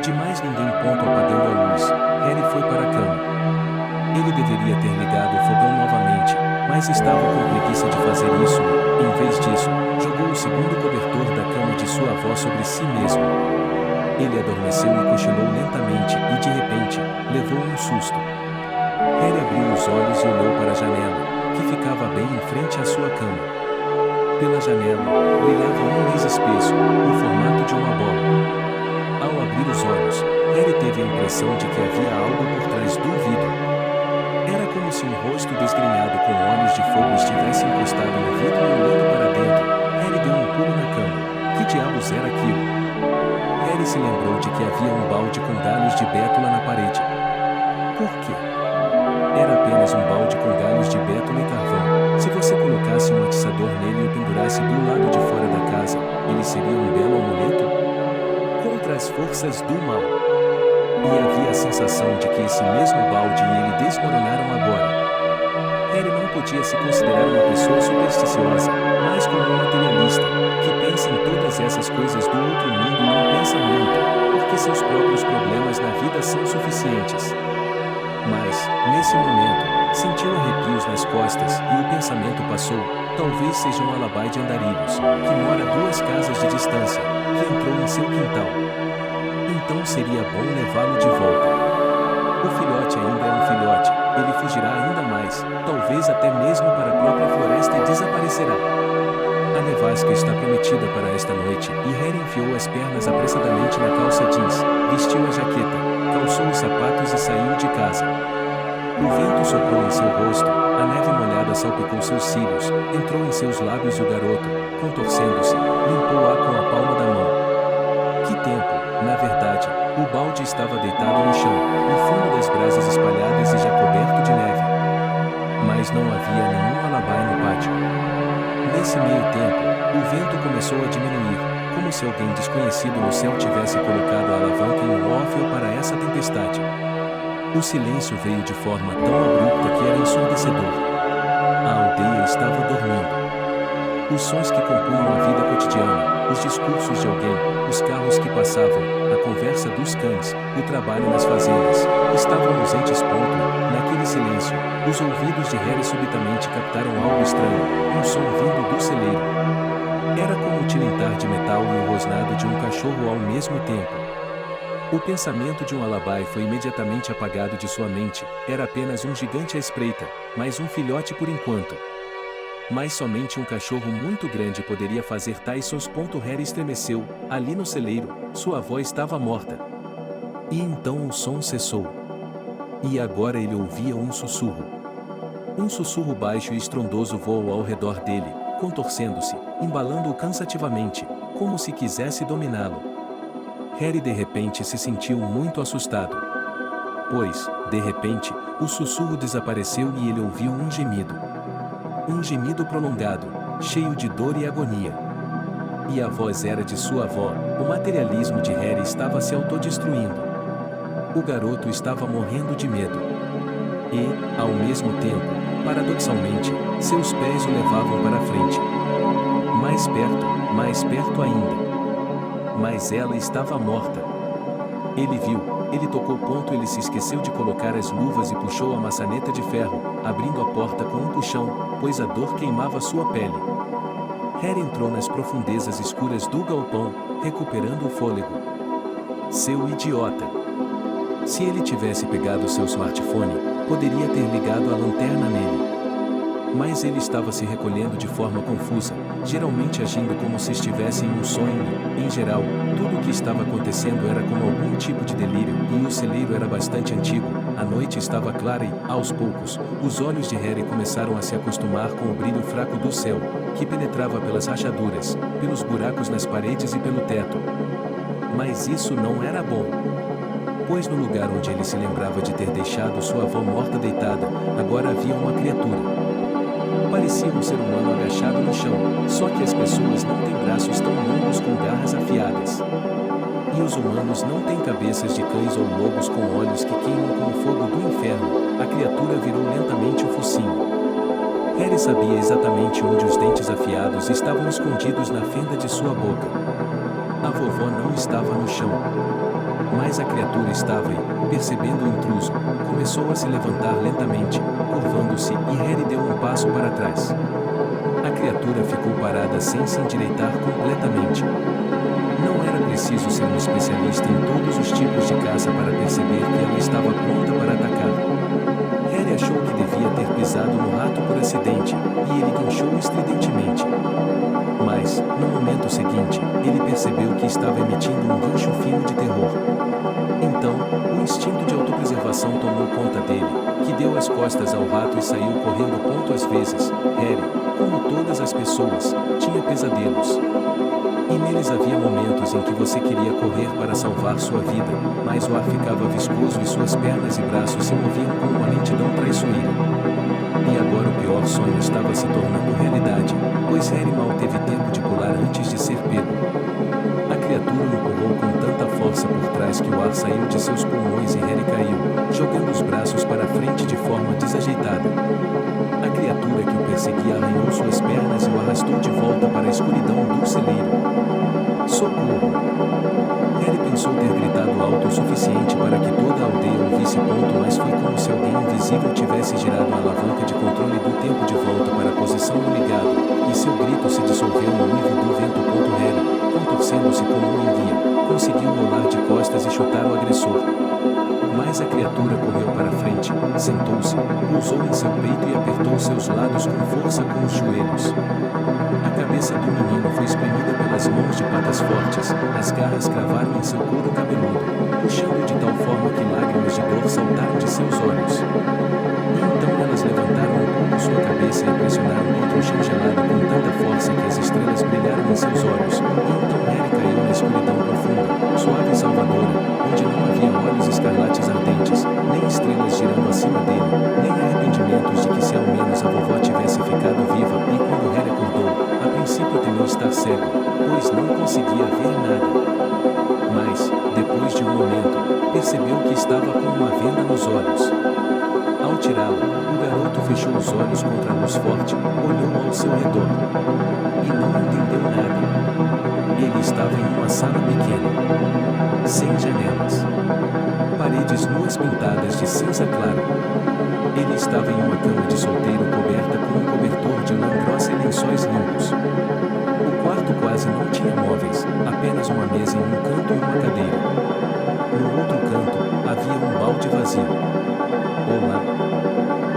De mais ninguém. Apagando a luz, Harry foi para a cama. Ele deveria ter ligado o fogão novamente, mas estava com preguiça de fazer isso e, em vez disso, jogou o segundo cobertor da cama de sua avó sobre si mesmo. Ele adormeceu e cochilou lentamente e, de repente, levou um susto. Harry abriu os olhos e olhou para a janela, que ficava bem em frente à sua cama. Pela janela, brilhava um mês espesso, no formato de uma bola. Ao abrir os olhos, Harry teve a impressão de que havia algo por trás do vidro. Era como se um rosto desgrenhado com olhos de fogo estivesse encostado no vidro e olhando para dentro. Harry deu um pulo na cama. Que diabos era aquilo? Harry se lembrou de que havia um balde com galhos de bétula na parede. Por quê? Era apenas um balde com galhos de bétula e carvão. Se você colocasse um atiçador nele e o pendurasse do lado de fora da casa, ele seria um belo amuleto contra as forças do mal. E havia a sensação de que esse mesmo balde e ele desmoronaram agora. Harry não podia se considerar uma pessoa supersticiosa, mas como um materialista, que pensa em todas essas coisas do outro mundo e não pensa muito, porque seus próprios problemas na vida são suficientes. Mas, nesse momento, sentiu arrepios nas costas e o pensamento passou, talvez seja um alabai de andarilhos, que mora a 2 casas de distância, que entrou em seu quintal. Então seria bom levá-lo de volta. O filhote ainda é um filhote, ele fugirá ainda mais, talvez até mesmo para a própria floresta e desaparecerá. A nevasca está prometida para esta noite, e Harry enfiou as pernas apressadamente na calça jeans, vestiu a jaqueta, calçou os sapatos e saiu de casa. O vento soprou em seu rosto, a neve molhada salpicou seus cílios, entrou em seus lábios e o garoto, contorcendo-se, limpou-a com a palma da mão. Que tempo! Na verdade, o balde estava deitado no chão, no fundo das brasas espalhadas e já coberto de neve. Mas não havia nenhum alabai no pátio. Nesse meio tempo, o vento começou a diminuir, como se alguém desconhecido no céu tivesse colocado a alavanca em um órfeu para essa tempestade. O silêncio veio de forma tão abrupta que era ensurdecedor. A aldeia estava dormindo. Os sons que compunham a vida cotidiana, os discursos de alguém, os carros que passavam, a conversa dos cães, o trabalho nas fazendas, estavam ausentes. Naquele silêncio, os ouvidos de Harry subitamente captaram algo estranho, um som vindo do celeiro. Era como o tilintar de metal e o rosnado de um cachorro ao mesmo tempo. O pensamento de um alabai foi imediatamente apagado de sua mente, era apenas um gigante à espreita, mas um filhote por enquanto. Mas somente um cachorro muito grande poderia fazer tais sons. Harry estremeceu, ali no celeiro, sua avó estava morta. E então o som cessou. E agora ele ouvia um sussurro. Um sussurro baixo e estrondoso voou ao redor dele, contorcendo-se, embalando-o cansativamente, como se quisesse dominá-lo. Harry de repente se sentiu muito assustado. Pois, de repente, o sussurro desapareceu e ele ouviu um gemido. Um gemido prolongado, cheio de dor e agonia. E a voz era de sua avó. O materialismo de Harry estava se autodestruindo. O garoto estava morrendo de medo. E, ao mesmo tempo, paradoxalmente, seus pés o levavam para a frente. Mais perto ainda. Mas ela estava morta. Ele viu, ele tocou. Ele se esqueceu de colocar as luvas e puxou a maçaneta de ferro, abrindo a porta com um puxão, pois a dor queimava sua pele. Harry entrou nas profundezas escuras do galpão, recuperando o fôlego. Seu idiota! Se ele tivesse pegado seu smartphone, poderia ter ligado a lanterna nele. Mas ele estava se recolhendo de forma confusa, geralmente agindo como se estivesse em um sonho e, em geral, tudo o que estava acontecendo era como algum tipo de delírio, e o celeiro era bastante antigo, a noite estava clara e, aos poucos, os olhos de Harry começaram a se acostumar com o brilho fraco do céu, que penetrava pelas rachaduras, pelos buracos nas paredes e pelo teto. Mas isso não era bom. Pois no lugar onde ele se lembrava de ter deixado sua avó morta deitada, agora havia uma criatura. Parecia um ser humano agachado no chão, só que as pessoas não têm braços tão longos com garras afiadas. E os humanos não têm cabeças de cães ou lobos com olhos que queimam com o fogo do inferno. A criatura virou lentamente o focinho. Harry sabia exatamente onde os dentes afiados estavam escondidos na fenda de sua boca. A vovó não estava no chão. Mas a criatura estava e, percebendo o intruso, começou a se levantar lentamente, curvando-se, e Harry deu um passo para trás. A criatura ficou parada sem se endireitar completamente. Não era preciso ser um especialista em todos os tipos de caça para perceber que ela estava pronta para atacar. Harry achou que devia ter pisado no rato por acidente, e ele guinchou estridentemente. Mas, no momento seguinte, ele percebeu que estava emitindo um guincho fino de terror. Então, o instinto de autopreservação tomou conta dele, que deu as costas ao rato e saiu correndo. Às vezes, Harry, como todas as pessoas, tinha pesadelos. E neles havia momentos em que você queria correr para salvar sua vida, mas o ar ficava viscoso e suas pernas e braços se moviam com uma lentidão traiçoeira. E agora o pior sonho estava se tornando realidade, pois Harry mal teve tempo de pular antes de ser pego. A criatura o empurrou com tanta força por trás que o ar saiu de seus pulmões e Harry caiu, jogando os braços para frente de forma desajeitada. A criatura que o perseguia arranhou suas pernas e o arrastou de volta para a escuridão do celeiro. Socorro! Harry pensou ter gritado alto o suficiente para que toda a aldeia ouvisse. Mas foi como se alguém invisível tivesse girado a alavanca de controle do tempo de volta para a posição do ligado, e seu grito se dissolveu no uivo do vento. Harry, contorcendo-se como um enguia, conseguiu rolar de costas e chutar o agressor. Mas a criatura correu para frente, sentou-se, pousou em seu peito e apertou seus lados com força com os joelhos. A cabeça do menino foi espremida pelas mãos de patas fortes, as garras cravaram em seu couro cabeludo, puxando de tal forma que lágrimas de dor saltaram de seus olhos. E então elas levantaram um pouco sua cabeça e a pressionaram contra o chão gelado com tanta força que as estrelas brilharam em seus olhos. E então Harry caiu na escuridão profunda, suave e salvadora, onde não havia olhos escarlates ardentes, nem estrelas girando acima dele, nem arrependimentos de que se ao menos a vovó tivesse ficado viva. E quando Harry acordou, a princípio temeu estar cego, pois não conseguia ver nada. Mas, depois de um momento, percebeu que estava com uma venda nos olhos. Ao tirá-la, o garoto fechou os olhos contra a luz forte, olhou ao seu redor. E não entendeu nada. Ele estava em uma sala pequena, sem janelas. Paredes nuas pintadas de cinza claro. Ele estava em uma cama de solteiro coberta com um cobertor de lã grossa e lençóis limpos. O quarto quase não tinha móveis, apenas uma mesa em um canto e uma cadeira. No outro canto, havia um balde vazio. Olá!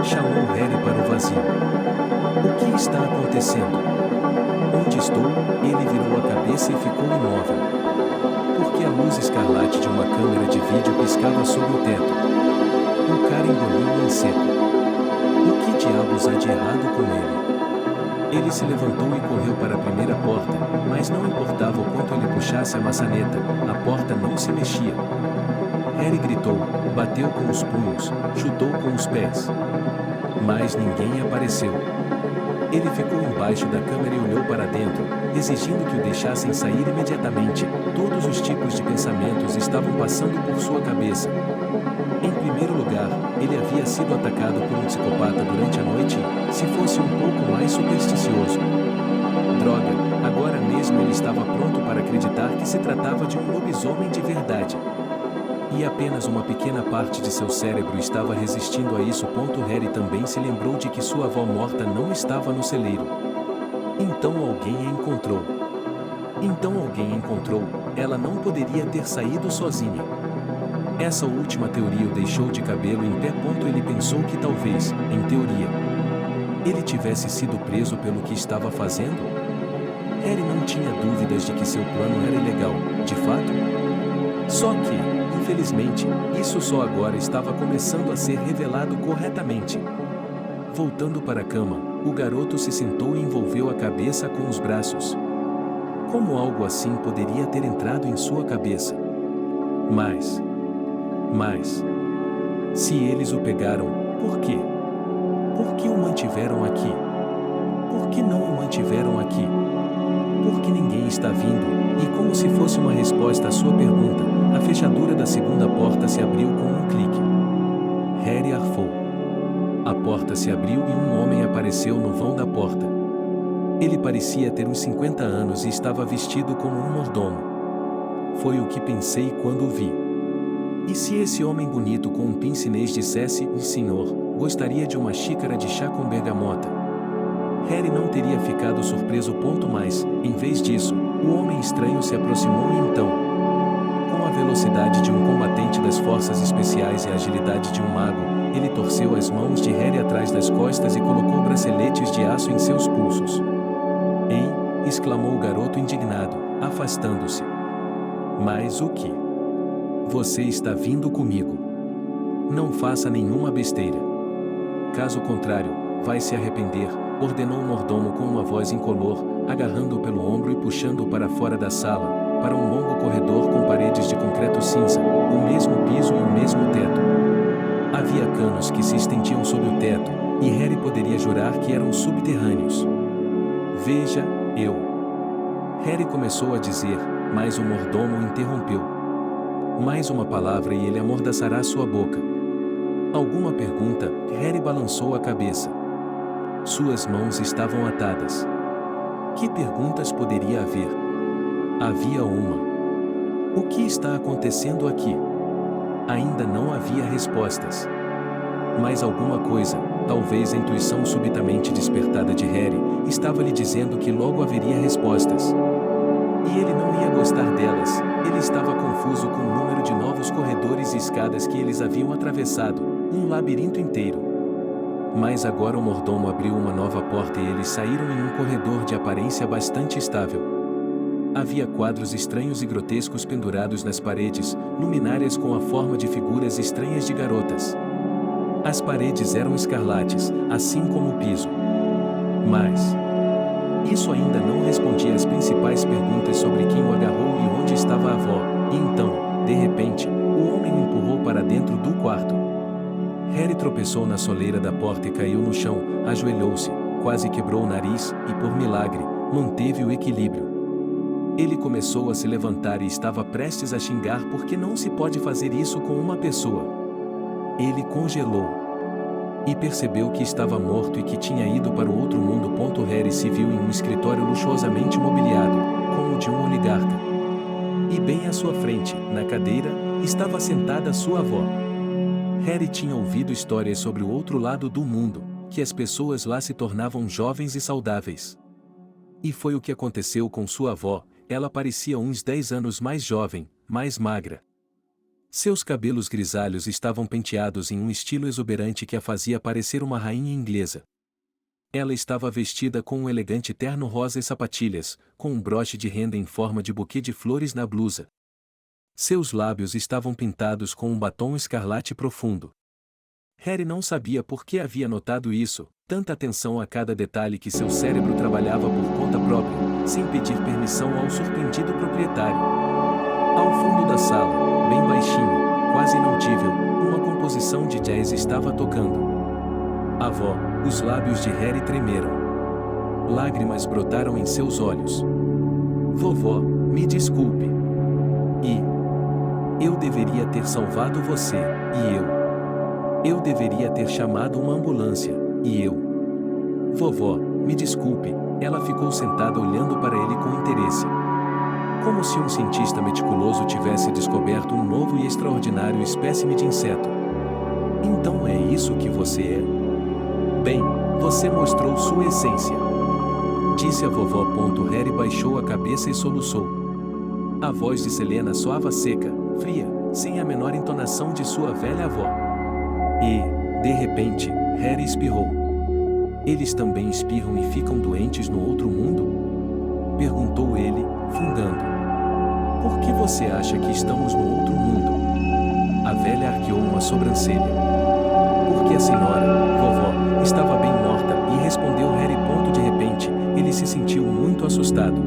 Chamou Harry para o vazio. O que está acontecendo? Onde estou? Ele virou a cabeça e ficou imóvel. Porque a luz escarlate de uma câmera de vídeo piscava sobre o teto. O cara engoliu em seco. O que diabos há de errado com ele? Ele se levantou e correu para a primeira porta, mas não importava o quanto ele puxasse a maçaneta, a porta não se mexia. Harry gritou, bateu com os punhos, chutou com os pés. Mas ninguém apareceu. Ele ficou embaixo da câmera e olhou para dentro, exigindo que o deixassem sair imediatamente. Todos os tipos de pensamentos estavam passando por sua cabeça. Em primeiro lugar, ele havia sido atacado por um psicopata durante a noite e, se fosse um pouco mais supersticioso. Droga, agora mesmo ele estava pronto para acreditar que se tratava de um lobisomem de verdade. E apenas uma pequena parte de seu cérebro estava resistindo a isso. Harry também se lembrou de que sua avó morta não estava no celeiro. Então alguém a encontrou. Ela não poderia ter saído sozinha. Essa última teoria o deixou de cabelo em pé. Ele pensou que talvez, em teoria, ele tivesse sido preso pelo que estava fazendo? Harry não tinha dúvidas de que seu plano era ilegal, de fato. Só que, infelizmente, isso só agora estava começando a ser revelado corretamente. Voltando para a cama, o garoto se sentou e envolveu a cabeça com os braços. Como algo assim poderia ter entrado em sua cabeça? Mas, se eles o pegaram, por quê? Por que o mantiveram aqui? Por que não o mantiveram aqui? Por que ninguém está vindo? E como se fosse uma resposta à sua pergunta, a fechadura da segunda porta se abriu com um clique. Harry arfou. A porta se abriu e um homem apareceu no vão da porta. Ele parecia ter uns 50 anos e estava vestido como um mordomo. Foi o que pensei quando o vi. E se esse homem bonito com um pince-nez dissesse, senhor, gostaria de uma xícara de chá com bergamota? Harry não teria ficado surpreso. Mas, em vez disso, o homem estranho se aproximou e então, com a velocidade de um combatente das forças especiais e a agilidade de um mago, ele torceu as mãos de Harry atrás das costas e colocou braceletes de aço em seus pulsos. Ei! Exclamou o garoto indignado, afastando-se. Mas o que? Você está vindo comigo. Não faça nenhuma besteira. Caso contrário, vai se arrepender, ordenou o mordomo com uma voz incolor, agarrando-o pelo ombro e puxando-o para fora da sala, para um longo corredor com paredes de concreto cinza, o mesmo piso e o mesmo teto. Havia canos que se estendiam sob o teto, e Harry poderia jurar que eram subterrâneos. Veja, eu. Harry começou a dizer, mas o mordomo o interrompeu. Mais uma palavra e ele amordaçará sua boca. Alguma pergunta? Harry balançou a cabeça. Suas mãos estavam atadas. Que perguntas poderia haver? Havia uma. O que está acontecendo aqui? Ainda não havia respostas. Mas alguma coisa, talvez a intuição subitamente despertada de Harry, estava lhe dizendo que logo haveria respostas. E ele não ia gostar delas. Ele estava confuso com o número de novos corredores e escadas que eles haviam atravessado, um labirinto inteiro. Mas agora o mordomo abriu uma nova porta e eles saíram em um corredor de aparência bastante estável. Havia quadros estranhos e grotescos pendurados nas paredes, luminárias com a forma de figuras estranhas de garotas. As paredes eram escarlates, assim como o piso. Mas isso ainda não respondia às principais perguntas sobre quem o agarrou e onde estava a avó, e então, de repente, o homem o empurrou para dentro do quarto. Harry tropeçou na soleira da porta e caiu no chão, ajoelhou-se, quase quebrou o nariz e, por milagre, manteve o equilíbrio. Ele começou a se levantar e estava prestes a xingar porque não se pode fazer isso com uma pessoa. Ele congelou. E percebeu que estava morto e que tinha ido para o outro mundo. Harry se viu em um escritório luxuosamente mobiliado, como o de um oligarca. E bem à sua frente, na cadeira, estava sentada sua avó. Harry tinha ouvido histórias sobre o outro lado do mundo, que as pessoas lá se tornavam jovens e saudáveis. E foi o que aconteceu com sua avó. Ela parecia uns 10 anos mais jovem, mais magra. Seus cabelos grisalhos estavam penteados em um estilo exuberante que a fazia parecer uma rainha inglesa. Ela estava vestida com um elegante terno rosa e sapatilhas, com um broche de renda em forma de buquê de flores na blusa. Seus lábios estavam pintados com um batom escarlate profundo. Harry não sabia por que havia notado isso, tanta atenção a cada detalhe que seu cérebro trabalhava por conta própria, sem pedir permissão ao surpreendido proprietário. Ao fundo da sala, bem baixinho, quase inaudível, uma composição de jazz estava tocando. Avó, os lábios de Harry tremeram. Lágrimas brotaram em seus olhos. Vovó, me desculpe. Eu deveria ter salvado você, eu deveria ter chamado uma ambulância, Vovó, me desculpe, ela ficou sentada olhando para ele com interesse. Como se um cientista meticuloso tivesse descoberto um novo e extraordinário espécime de inseto. Então é isso que você é? Bem, você mostrou sua essência. Disse a vovó. Harry baixou a cabeça e soluçou. A voz de Selena soava seca, fria, sem a menor entonação de sua velha avó. E, de repente, Harry espirrou. Eles também espirram e ficam doentes no outro mundo? Perguntou ele, fungando. Por que você acha que estamos no outro mundo? A velha arqueou uma sobrancelha. Porque a senhora, vovó, estava bem morta, e respondeu Harry. De repente, ele se sentiu muito assustado.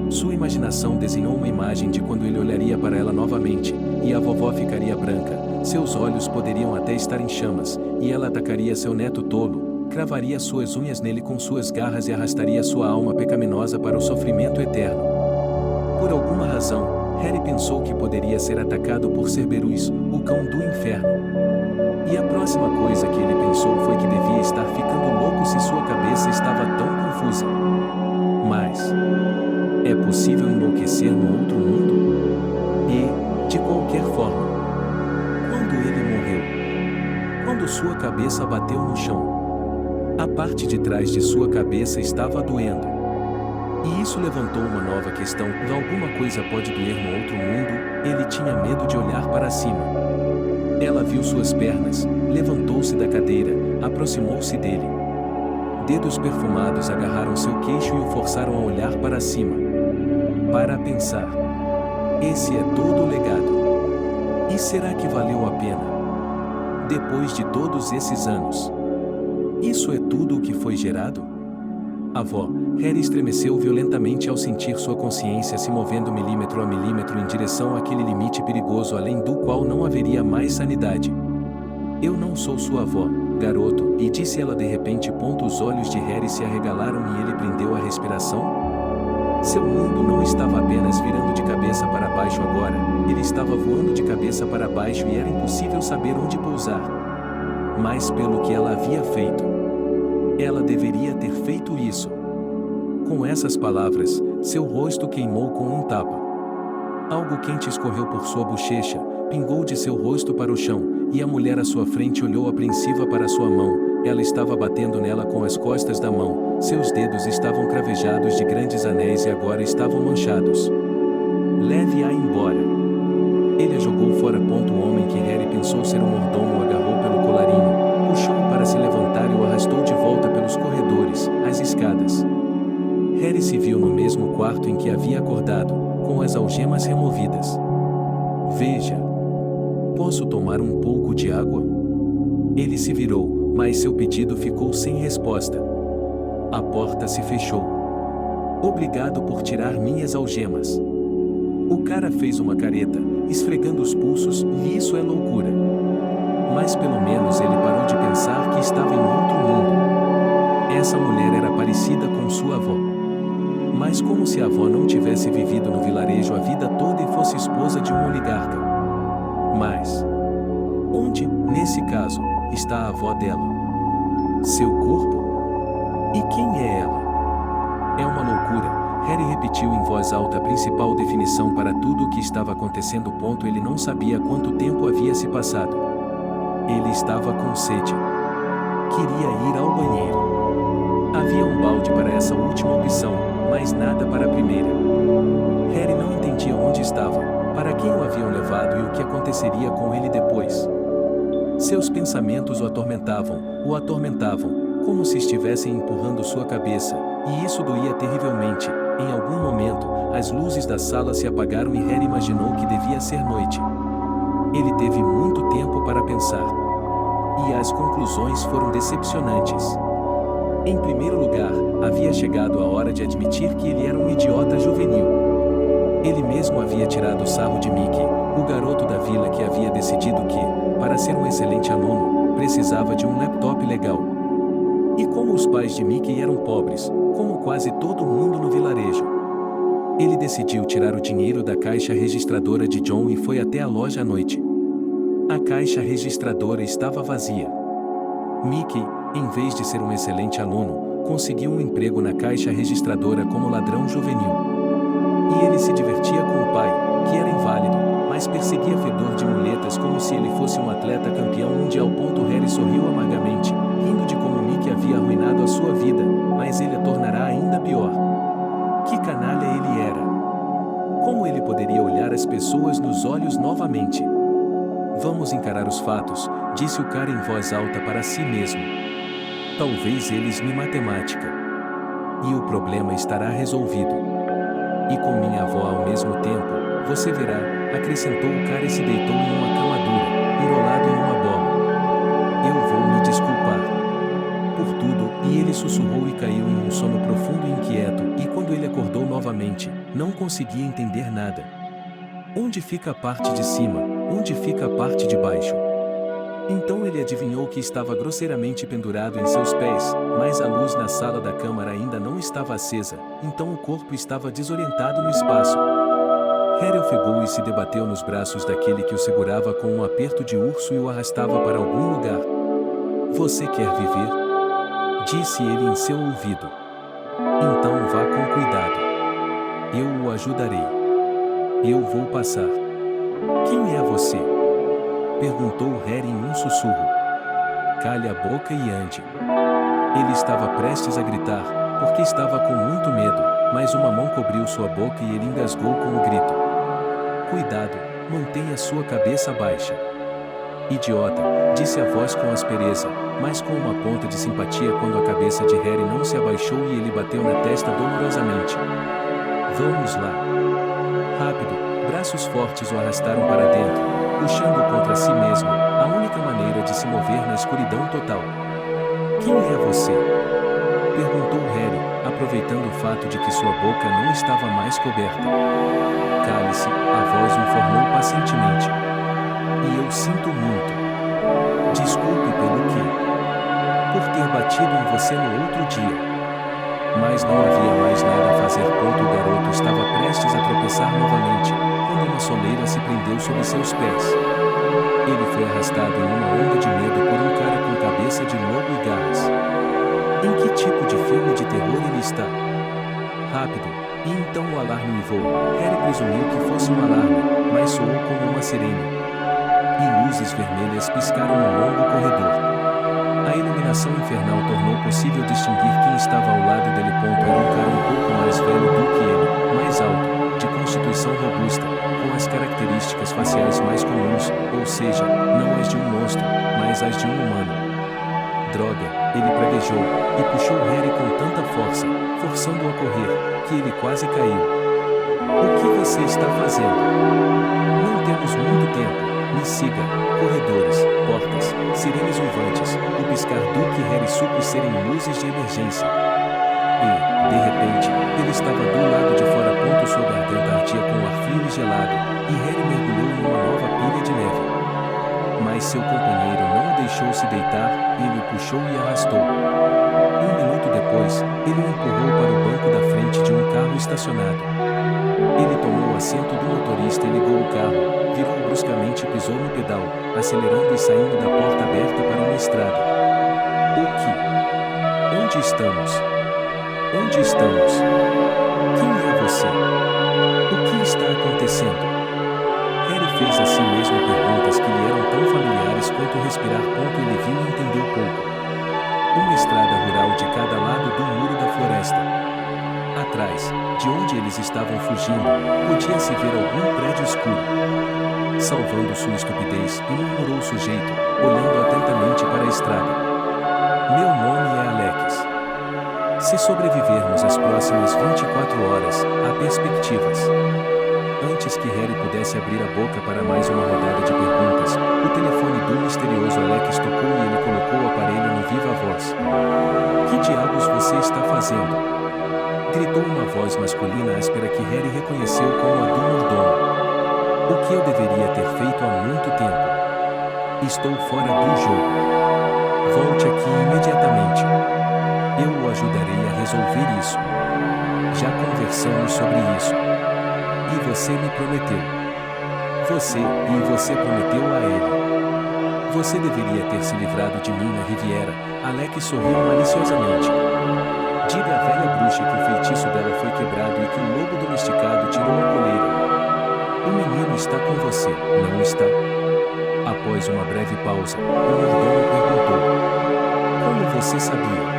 Sua imaginação desenhou uma imagem de quando ele olharia para ela novamente, e a vovó ficaria branca, seus olhos poderiam até estar em chamas, e ela atacaria seu neto tolo, cravaria suas unhas nele com suas garras e arrastaria sua alma pecaminosa para o sofrimento eterno. Por alguma razão, Harry pensou que poderia ser atacado por Cerberus, o cão do inferno. E a próxima coisa que ele pensou foi que devia estar ficando louco se sua cabeça estava tão confusa. Mas é possível enlouquecer no outro mundo? E, de qualquer forma, quando ele morreu, quando sua cabeça bateu no chão, a parte de trás de sua cabeça estava doendo. E isso levantou uma nova questão: alguma coisa pode doer no outro mundo? Ele tinha medo de olhar para cima. Ela viu suas pernas, levantou-se da cadeira, aproximou-se dele. Dedos perfumados agarraram seu queixo e o forçaram a olhar para cima. Para pensar. Esse é todo o legado. E será que valeu a pena? Depois de todos esses anos. Isso é tudo o que foi gerado? Avó, Harry estremeceu violentamente ao sentir sua consciência se movendo milímetro a milímetro em direção àquele limite perigoso além do qual não haveria mais sanidade. Eu não sou sua avó, garoto, e disse ela de repente. Os olhos de Harry se arregalaram e ele prendeu a respiração. Seu mundo não estava apenas virando de cabeça para baixo agora, ele estava voando de cabeça para baixo e era impossível saber onde pousar. Mas pelo que ela havia feito, ela deveria ter feito isso. Com essas palavras, seu rosto queimou com um tapa. Algo quente escorreu por sua bochecha, pingou de seu rosto para o chão, e a mulher à sua frente olhou apreensiva para sua mão. Ela estava batendo nela com as costas da mão, seus dedos estavam cravejados de grandes anéis e agora estavam manchados. Leve-a embora. Ele a jogou fora. O homem que Harry pensou ser um mordomo o agarrou pelo colarinho, puxou-o para se levantar e o arrastou de volta pelos corredores, as escadas. Harry se viu no mesmo quarto em que havia acordado, com as algemas removidas. Veja. Posso tomar um pouco de água? Ele se virou, mas seu pedido ficou sem resposta. A porta se fechou. Obrigado por tirar minhas algemas. O cara fez uma careta, esfregando os pulsos, e isso é loucura. Mas pelo menos ele parou de pensar que estava em outro mundo. Essa mulher era parecida com sua avó. Mas como se a avó não tivesse vivido no vilarejo a vida toda e fosse esposa de um oligarca. Mas onde, nesse caso, está a avó dela? Seu corpo? E quem é ela? É uma loucura. Harry repetiu em voz alta a principal definição para tudo o que estava acontecendo. Ele não sabia quanto tempo havia se passado. Ele estava com sede. Queria ir ao banheiro. Havia um balde para essa última opção, mas nada para a primeira. Harry não entendia onde estava, para quem o haviam levado e o que aconteceria com ele depois. Seus pensamentos o atormentavam, como se estivessem empurrando sua cabeça, e isso doía terrivelmente. Em algum momento, as luzes da sala se apagaram e Harry imaginou que devia ser noite. Ele teve muito tempo para pensar. E as conclusões foram decepcionantes. Em primeiro lugar, havia chegado a hora de admitir que ele era um idiota juvenil. Ele mesmo havia tirado sarro de Mickey, o garoto da vila que havia decidido que, para ser um excelente aluno, precisava de um laptop legal. E como os pais de Mickey eram pobres, como quase todo mundo no vilarejo, ele decidiu tirar o dinheiro da caixa registradora de John e foi até a loja à noite. A caixa registradora estava vazia. Mickey, em vez de ser um excelente aluno, conseguiu um emprego na caixa registradora como ladrão juvenil. E ele se divertia com o pai, que era inválido, mas perseguia fedor de muletas como se ele fosse um atleta campeão mundial. Harry sorriu amargamente, rindo de como Mickey havia arruinado a sua vida, mas ele a tornará ainda pior. Que canalha ele era! Como ele poderia olhar as pessoas nos olhos novamente? Vamos encarar os fatos, disse o cara em voz alta para si mesmo. Talvez eles me matemática. E o problema estará resolvido. E com minha avó ao mesmo tempo, você verá, acrescentou o cara e se deitou em uma cama dura, enrolado em uma bola. Eu vou me desculpar por tudo, e ele sussurrou e caiu em um sono profundo e inquieto, e quando ele acordou novamente, não conseguia entender nada. Onde fica a parte de cima? Onde fica a parte de baixo? Então ele adivinhou que estava grosseiramente pendurado em seus pés, mas a luz na sala da câmara ainda não estava acesa, então o corpo estava desorientado no espaço. Harry ofegou e se debateu nos braços daquele que o segurava com um aperto de urso e o arrastava para algum lugar. Você quer viver? Disse ele em seu ouvido. Então vá com cuidado. Eu o ajudarei. Eu vou passar. Quem é você? Perguntou Harry em um sussurro. Calhe a boca e ande. Ele estava prestes a gritar, porque estava com muito medo, mas uma mão cobriu sua boca e ele engasgou com o grito. Cuidado, mantenha sua cabeça baixa. Idiota, disse a voz com aspereza, mas com uma ponta de simpatia quando a cabeça de Harry não se abaixou e ele bateu na testa dolorosamente. Vamos lá. Rápido, braços fortes o arrastaram para dentro, puxando-o contra si mesmo, a única maneira de se mover na escuridão total. Quem é você? Perguntou Harry, aproveitando o fato de que sua boca não estava mais coberta. Cale-se, a voz o informou pacientemente. E eu sinto muito. Desculpe pelo quê? Por ter batido em você no outro dia. Mas não havia mais nada a fazer. O garoto estava prestes a tropeçar novamente, quando uma soleira se prendeu sob seus pés. Ele foi arrastado em uma onda de medo por um cara com cabeça de lobo e garras. Em que tipo de filme de terror ele está? Rápido, e então o alarme uivou. Harry presumiu que fosse um alarme, mas soou como uma sirene. E luzes vermelhas piscaram no longo corredor. A iluminação infernal tornou possível distinguir quem estava ao lado dele. Era um cara um pouco mais velho do que ele, mais alto, de constituição robusta, com as características faciais mais comuns, ou seja, não as de um monstro, mas as de um humano. Droga, ele praguejou, e puxou Harry com tanta força, forçando-o a correr, que ele quase caiu. O que você está fazendo? Não temos muito tempo. Me siga, corredores, portas, sirenes uivantes, o piscar do que Harry supo serem luzes de emergência. E, de repente, ele estava do lado de fora. Sua garganta ardia com ar frio e gelado, e Harry mergulhou em uma nova pilha de neve. Mas seu companheiro não o deixou se deitar, ele o puxou e arrastou. Um minuto depois, ele o empurrou para o banco da frente de um carro estacionado. Ele tomou o assento do motorista e ligou o carro, virou bruscamente e pisou no pedal, acelerando e saindo da porta aberta para uma estrada. O que? Onde estamos? Onde estamos? Quem é você? O que está acontecendo? Harry fez a si mesmo perguntas que lhe eram tão familiares quanto respirar. Ele viu e entendeu pouco. Uma estrada rural de cada lado do muro da floresta. Atrás, de onde eles estavam fugindo, podia-se ver algum prédio escuro. Salvando sua estupidez, murmurou o sujeito, olhando atentamente para a estrada. Meu nome é Alex. Se sobrevivermos às próximas 24 horas, há perspectivas. Antes que Harry pudesse abrir a boca para mais uma rodada de perguntas, o telefone do misterioso Alex tocou e ele colocou o aparelho no viva voz. Que diabos você está fazendo? Gritou uma voz masculina áspera que Harry reconheceu como a do mordomo. O que eu deveria ter feito há muito tempo? Estou fora do jogo. Volte aqui imediatamente. Eu o ajudarei a resolver isso. Já conversamos sobre isso. E você me prometeu. Você prometeu a ele. Você deveria ter se livrado de mim na Riviera. Alex sorriu maliciosamente. Diga à velha bruxa que o feitiço dela foi quebrado e que o lobo domesticado tirou a coleira. O menino está com você, não está? Após uma breve pausa, o mordomo perguntou. Como você sabia?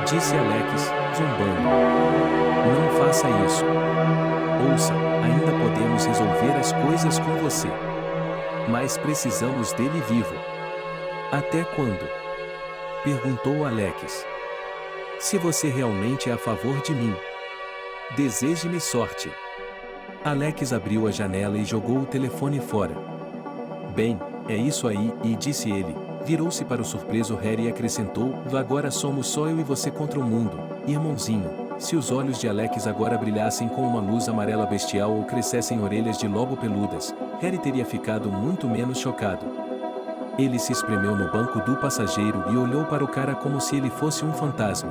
Disse Alex, zombando. Não faça isso. Ouça, ainda podemos resolver as coisas com você. Mas precisamos dele vivo. Até quando? Perguntou Alex. Se você realmente é a favor de mim. Deseje-me sorte. Alex abriu a janela e jogou o telefone fora. Bem, é isso aí, e disse ele. Virou-se para o surpreso Harry e acrescentou: agora somos só eu e você contra o mundo, irmãozinho. Se os olhos de Alex agora brilhassem com uma luz amarela bestial ou crescessem orelhas de lobo peludas, Harry teria ficado muito menos chocado. Ele se espremeu no banco do passageiro e olhou para o cara como se ele fosse um fantasma.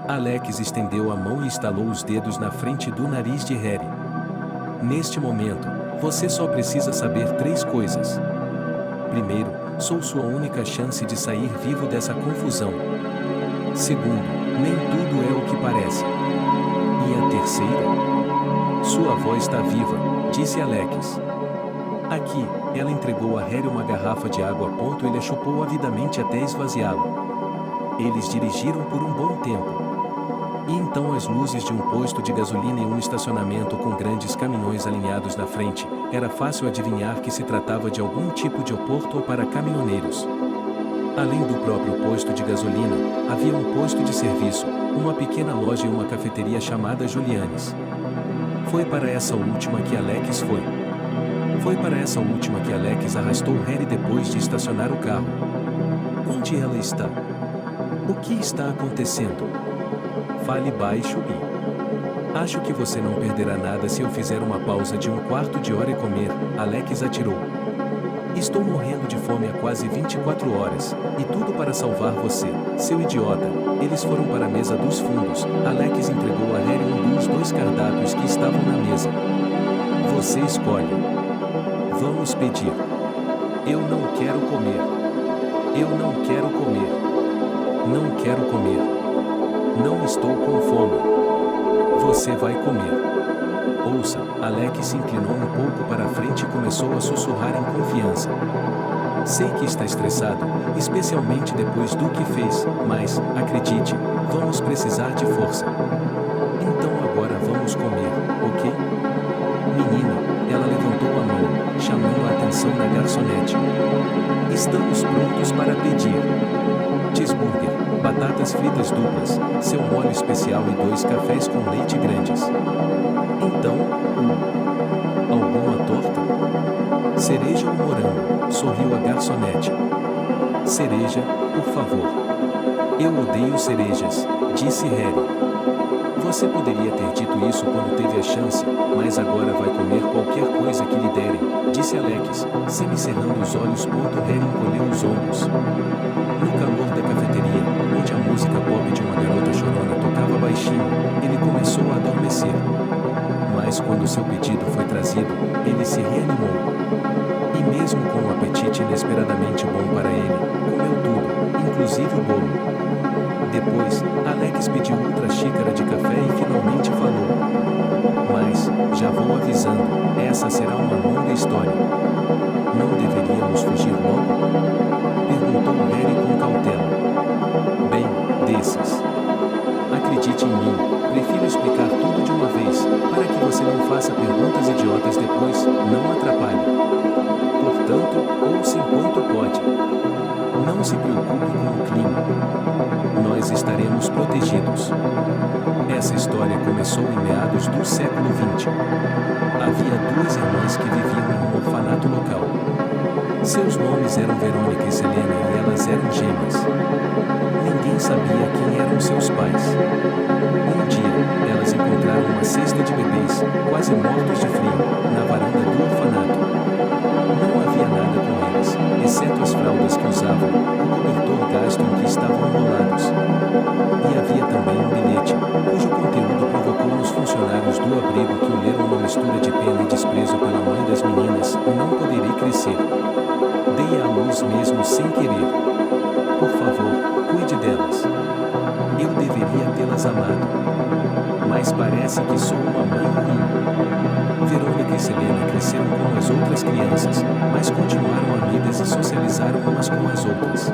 Alex estendeu a mão e estalou os dedos na frente do nariz de Harry. Neste momento, você só precisa saber 3 coisas. Primeiro, sou sua única chance de sair vivo dessa confusão. Segundo, nem tudo é o que parece. E a terceira? Sua avó está viva, disse Alex. Aqui, ela entregou a Harry uma garrafa de água. Ele a chupou avidamente até esvaziá-la. Eles dirigiram por um bom tempo. E então as luzes de um posto de gasolina em um estacionamento com grandes caminhões alinhados na frente, era fácil adivinhar que se tratava de algum tipo de oporto ou para caminhoneiros. Além do próprio posto de gasolina, havia um posto de serviço, uma pequena loja e uma cafeteria chamada Julianes. Foi para essa última que Alex foi. Foi para essa última que Alex arrastou Harry depois de estacionar o carro. Onde ela está? O que está acontecendo? Fale baixo e... Acho que você não perderá nada se eu fizer uma pausa de 1/4 de hora e comer, Alex atirou. Estou morrendo de fome há quase 24 horas, e tudo para salvar você, seu idiota. Eles foram para a mesa dos fundos. Alex entregou a Harry um dos 2 cardápios que estavam na mesa. Você escolhe. Vamos pedir. Eu não quero comer. Eu não quero comer. Não quero comer. Não estou com fome. Você vai comer. Ouça, Alex se inclinou um pouco para a frente e começou a sussurrar em confiança. Sei que está estressado, especialmente depois do que fez, mas, acredite, vamos precisar de força. Então agora vamos comer, ok? Menina, ela levantou a mão, chamando a atenção da garçonete. Estamos prontos para pedir. Cheeseburger, batatas fritas duplas, seu molho especial e 2 cafés com leite grandes. Então, alguma torta? Cereja ou morango? Sorriu a garçonete. Cereja, por favor. Eu odeio cerejas, disse Harry. Você poderia ter dito isso quando teve a chance, mas agora vai comer qualquer coisa que lhe derem, disse Alex, semicerrando os olhos. Harry encolheu os ombros. No calor da cafeteria, onde a música pop de uma garota chorona tocava baixinho, ele começou a adormecer. Mas quando seu pedido foi trazido, ele se reanimou. E mesmo com um apetite inesperadamente bom para ele, comeu tudo, inclusive o bolo. Depois, Alex pediu outra xícara de café e finalmente falou. Mas, já vou avisando, essa será uma longa história. Não deveríamos fugir logo? Perguntou Harry com cautela. Bem, desses. Acredite em mim, prefiro explicar tudo de uma vez, para que você não faça perguntas idiotas depois, não atrapalhe. Portanto, ouça enquanto pode. Não se preocupe com o clima. Nós estaremos protegidos. Essa história começou em meados do século XX. Havia 2 irmãs que viviam em um orfanato local. Seus nomes eram Verônica e Selena e elas eram gêmeas. Ninguém sabia quem eram seus pais. Um dia, elas encontraram uma cesta de bebês, quase mortos de frio, na varanda do orfanato. Não havia nada com eles, exceto as fraldas que usavam, o cobertor gasto em que estavam enrolados. E havia também um bilhete, cujo conteúdo provocou nos funcionários do abrigo que o leram uma mistura de pena e desprezo pela mãe das meninas, não poderei crescer. Dei à luz mesmo sem querer. Por favor, cuide delas. Eu deveria tê-las amado. Mas parece que sou uma mãe ruim. Verônica e Selena cresceram como as outras crianças, mas continuaram amigas e socializaram umas com as outras.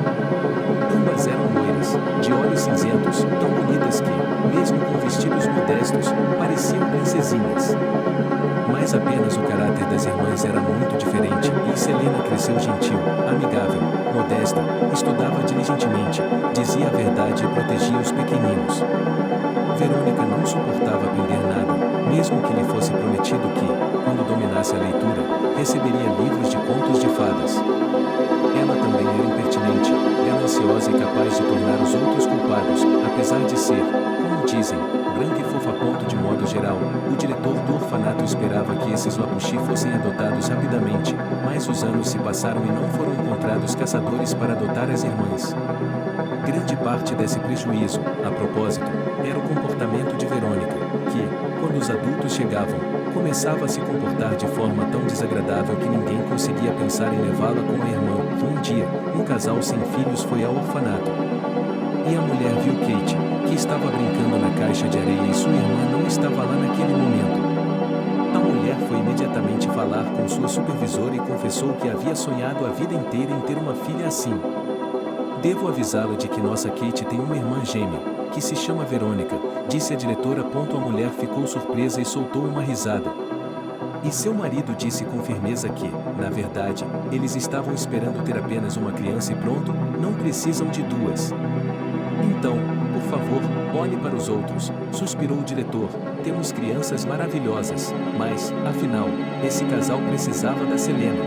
Ambas eram loiras, de olhos cinzentos, tão bonitas que, mesmo com vestidos modestos, pareciam princesinhas. Mas apenas o caráter das irmãs era muito diferente, e Selena cresceu gentil, amigável, modesta, estudava diligentemente, dizia a verdade e protegia os pequeninos. Verônica não suportava aprender mesmo que lhe fosse prometido que, quando dominasse a leitura, receberia livros de contos de fadas. Ela também era impertinente, gananciosa e capaz de tornar os outros culpados, apesar de ser, como dizem, branca e fofa. De modo geral, o diretor do orfanato esperava que esses lapuxi fossem adotados rapidamente, mas os anos se passaram e não foram encontrados caçadores para adotar as irmãs. Grande parte desse prejuízo, a propósito, era o comportamento de Verônica, que, quando os adultos chegavam, começava a se comportar de forma tão desagradável que ninguém conseguia pensar em levá-la com a irmã. Um dia, um casal sem filhos foi ao orfanato. E a mulher viu Kate, que estava brincando na caixa de areia e sua irmã não estava lá naquele momento. A mulher foi imediatamente falar com sua supervisora e confessou que havia sonhado a vida inteira em ter uma filha assim. Devo avisá-la de que nossa Kate tem uma irmã gêmea, que se chama Verônica, disse a diretora. A mulher ficou surpresa e soltou uma risada. E seu marido disse com firmeza que, na verdade, eles estavam esperando ter apenas uma criança e pronto, não precisam de duas. Então, por favor, olhe para os outros, suspirou o diretor. Temos crianças maravilhosas, mas, afinal, esse casal precisava da Selena.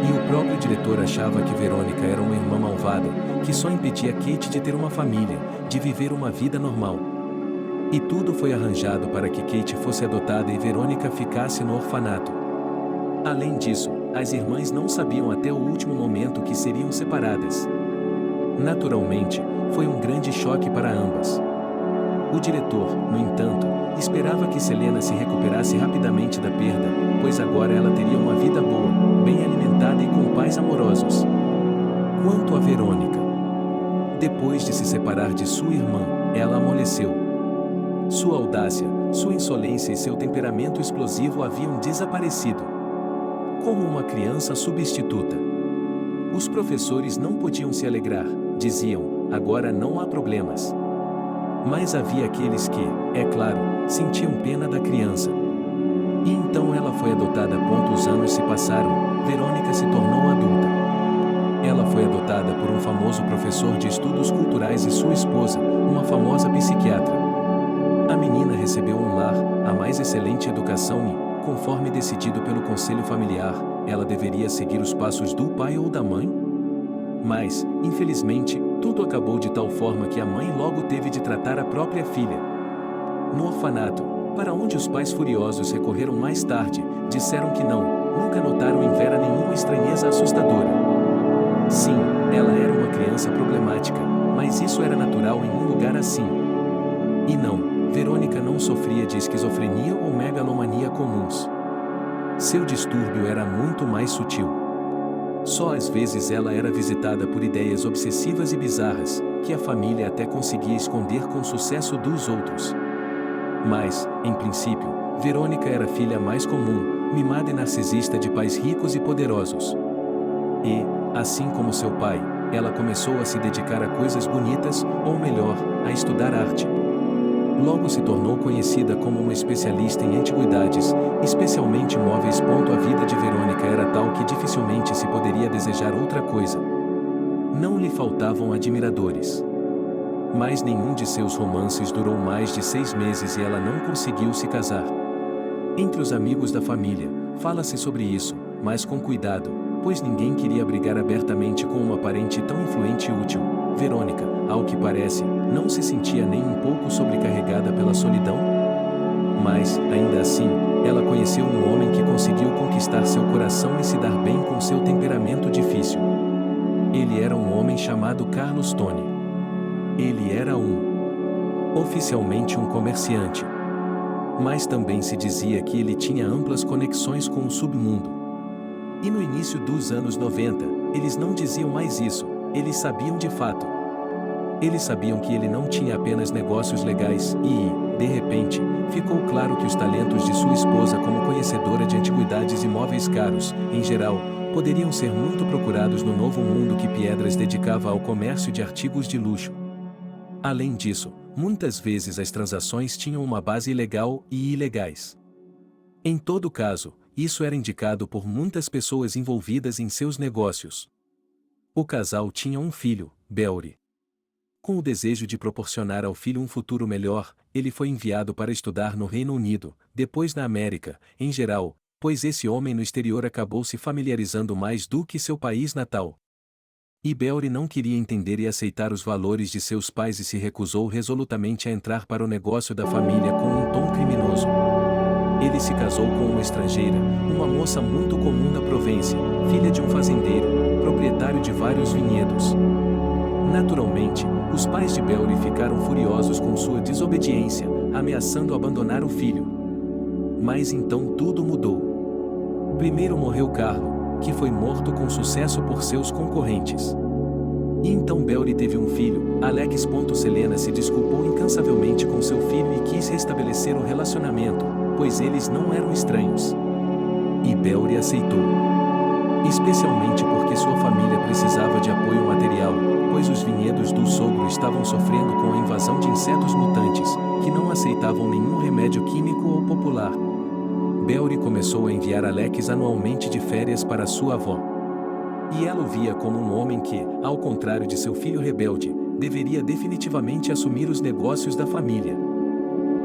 E o próprio diretor achava que Verônica era uma irmã malvada, que só impedia Kate de ter uma família, de viver uma vida normal. E tudo foi arranjado para que Kate fosse adotada e Verônica ficasse no orfanato. Além disso, as irmãs não sabiam até o último momento que seriam separadas. Naturalmente, foi um grande choque para ambas. O diretor, no entanto, esperava que Selena se recuperasse rapidamente da perda, pois agora ela teria uma vida boa, bem alimentada e com pais amorosos. Quanto a Verônica, depois de se separar de sua irmã, ela amoleceu. Sua audácia, sua insolência e seu temperamento explosivo haviam desaparecido. Como uma criança substituta. Os professores não podiam se alegrar, diziam, agora não há problemas. Mas havia aqueles que, é claro, sentiam pena da criança. E então ela foi adotada. Os anos se passaram, Verônica se tornou adulta. Ela foi adotada por um famoso professor de estudos culturais e sua esposa, uma famosa psiquiatra. A menina recebeu um lar, a mais excelente educação e, conforme decidido pelo conselho familiar, ela deveria seguir os passos do pai ou da mãe? Mas, infelizmente, tudo acabou de tal forma que a mãe logo teve de tratar a própria filha. No orfanato, para onde os pais furiosos recorreram mais tarde, disseram que nunca notaram em Vera nenhuma estranheza assustadora. Sim, ela era uma criança problemática, mas isso era natural em um lugar assim. E não, Verônica não sofria de esquizofrenia ou megalomania comuns. Seu distúrbio era muito mais sutil. Só às vezes ela era visitada por ideias obsessivas e bizarras, que a família até conseguia esconder com sucesso dos outros. Mas, em princípio, Verônica era a filha mais comum, mimada e narcisista de pais ricos e poderosos. E, assim como seu pai, ela começou a se dedicar a coisas bonitas, ou melhor, a estudar arte. Logo se tornou conhecida como uma especialista em antiguidades, especialmente móveis. A vida de Verônica era tal que dificilmente se poderia desejar outra coisa. Não lhe faltavam admiradores. Mas nenhum de seus romances durou mais de 6 meses e ela não conseguiu se casar. Entre os amigos da família, fala-se sobre isso, mas com cuidado, pois ninguém queria brigar abertamente com uma parente tão influente e útil. Verônica, ao que parece, não se sentia nem um pouco sobrecarregada pela solidão. Mas, ainda assim, ela conheceu um homem que conseguiu conquistar seu coração e se dar bem com seu temperamento difícil. Ele era um homem chamado Carlos Tony. Ele era oficialmente um comerciante. Mas também se dizia que ele tinha amplas conexões com o submundo. E no início dos anos 90, eles não diziam mais isso, eles sabiam de fato. Eles sabiam que ele não tinha apenas negócios legais e, de repente, ficou claro que os talentos de sua esposa como conhecedora de antiguidades e móveis caros, em geral, poderiam ser muito procurados no novo mundo que Piedras dedicava ao comércio de artigos de luxo. Além disso, muitas vezes as transações tinham uma base ilegal e ilegais. Em todo caso, isso era indicado por muitas pessoas envolvidas em seus negócios. O casal tinha um filho, Belry. Com o desejo de proporcionar ao filho um futuro melhor, ele foi enviado para estudar no Reino Unido, depois na América, em geral, pois esse homem no exterior acabou se familiarizando mais do que seu país natal. E Beori não queria entender e aceitar os valores de seus pais e se recusou resolutamente a entrar para o negócio da família com um tom criminoso. Ele se casou com uma estrangeira, uma moça muito comum da Provência, filha de um fazendeiro, proprietário de vários vinhedos. Naturalmente, os pais de Beori ficaram furiosos com sua desobediência, ameaçando abandonar o filho. Mas então tudo mudou. Primeiro morreu Carlo, que foi morto com sucesso por seus concorrentes. E então Beori teve um filho, Alex. Selena se desculpou incansavelmente com seu filho e quis restabelecer o relacionamento, pois eles não eram estranhos. E Beori aceitou. Especialmente porque sua família precisava de apoio material, pois os vinhedos do sogro estavam sofrendo com a invasão de insetos mutantes, que não aceitavam nenhum remédio químico ou popular. Beori começou a enviar Alex anualmente de férias para sua avó. E ela o via como um homem que, ao contrário de seu filho rebelde, deveria definitivamente assumir os negócios da família.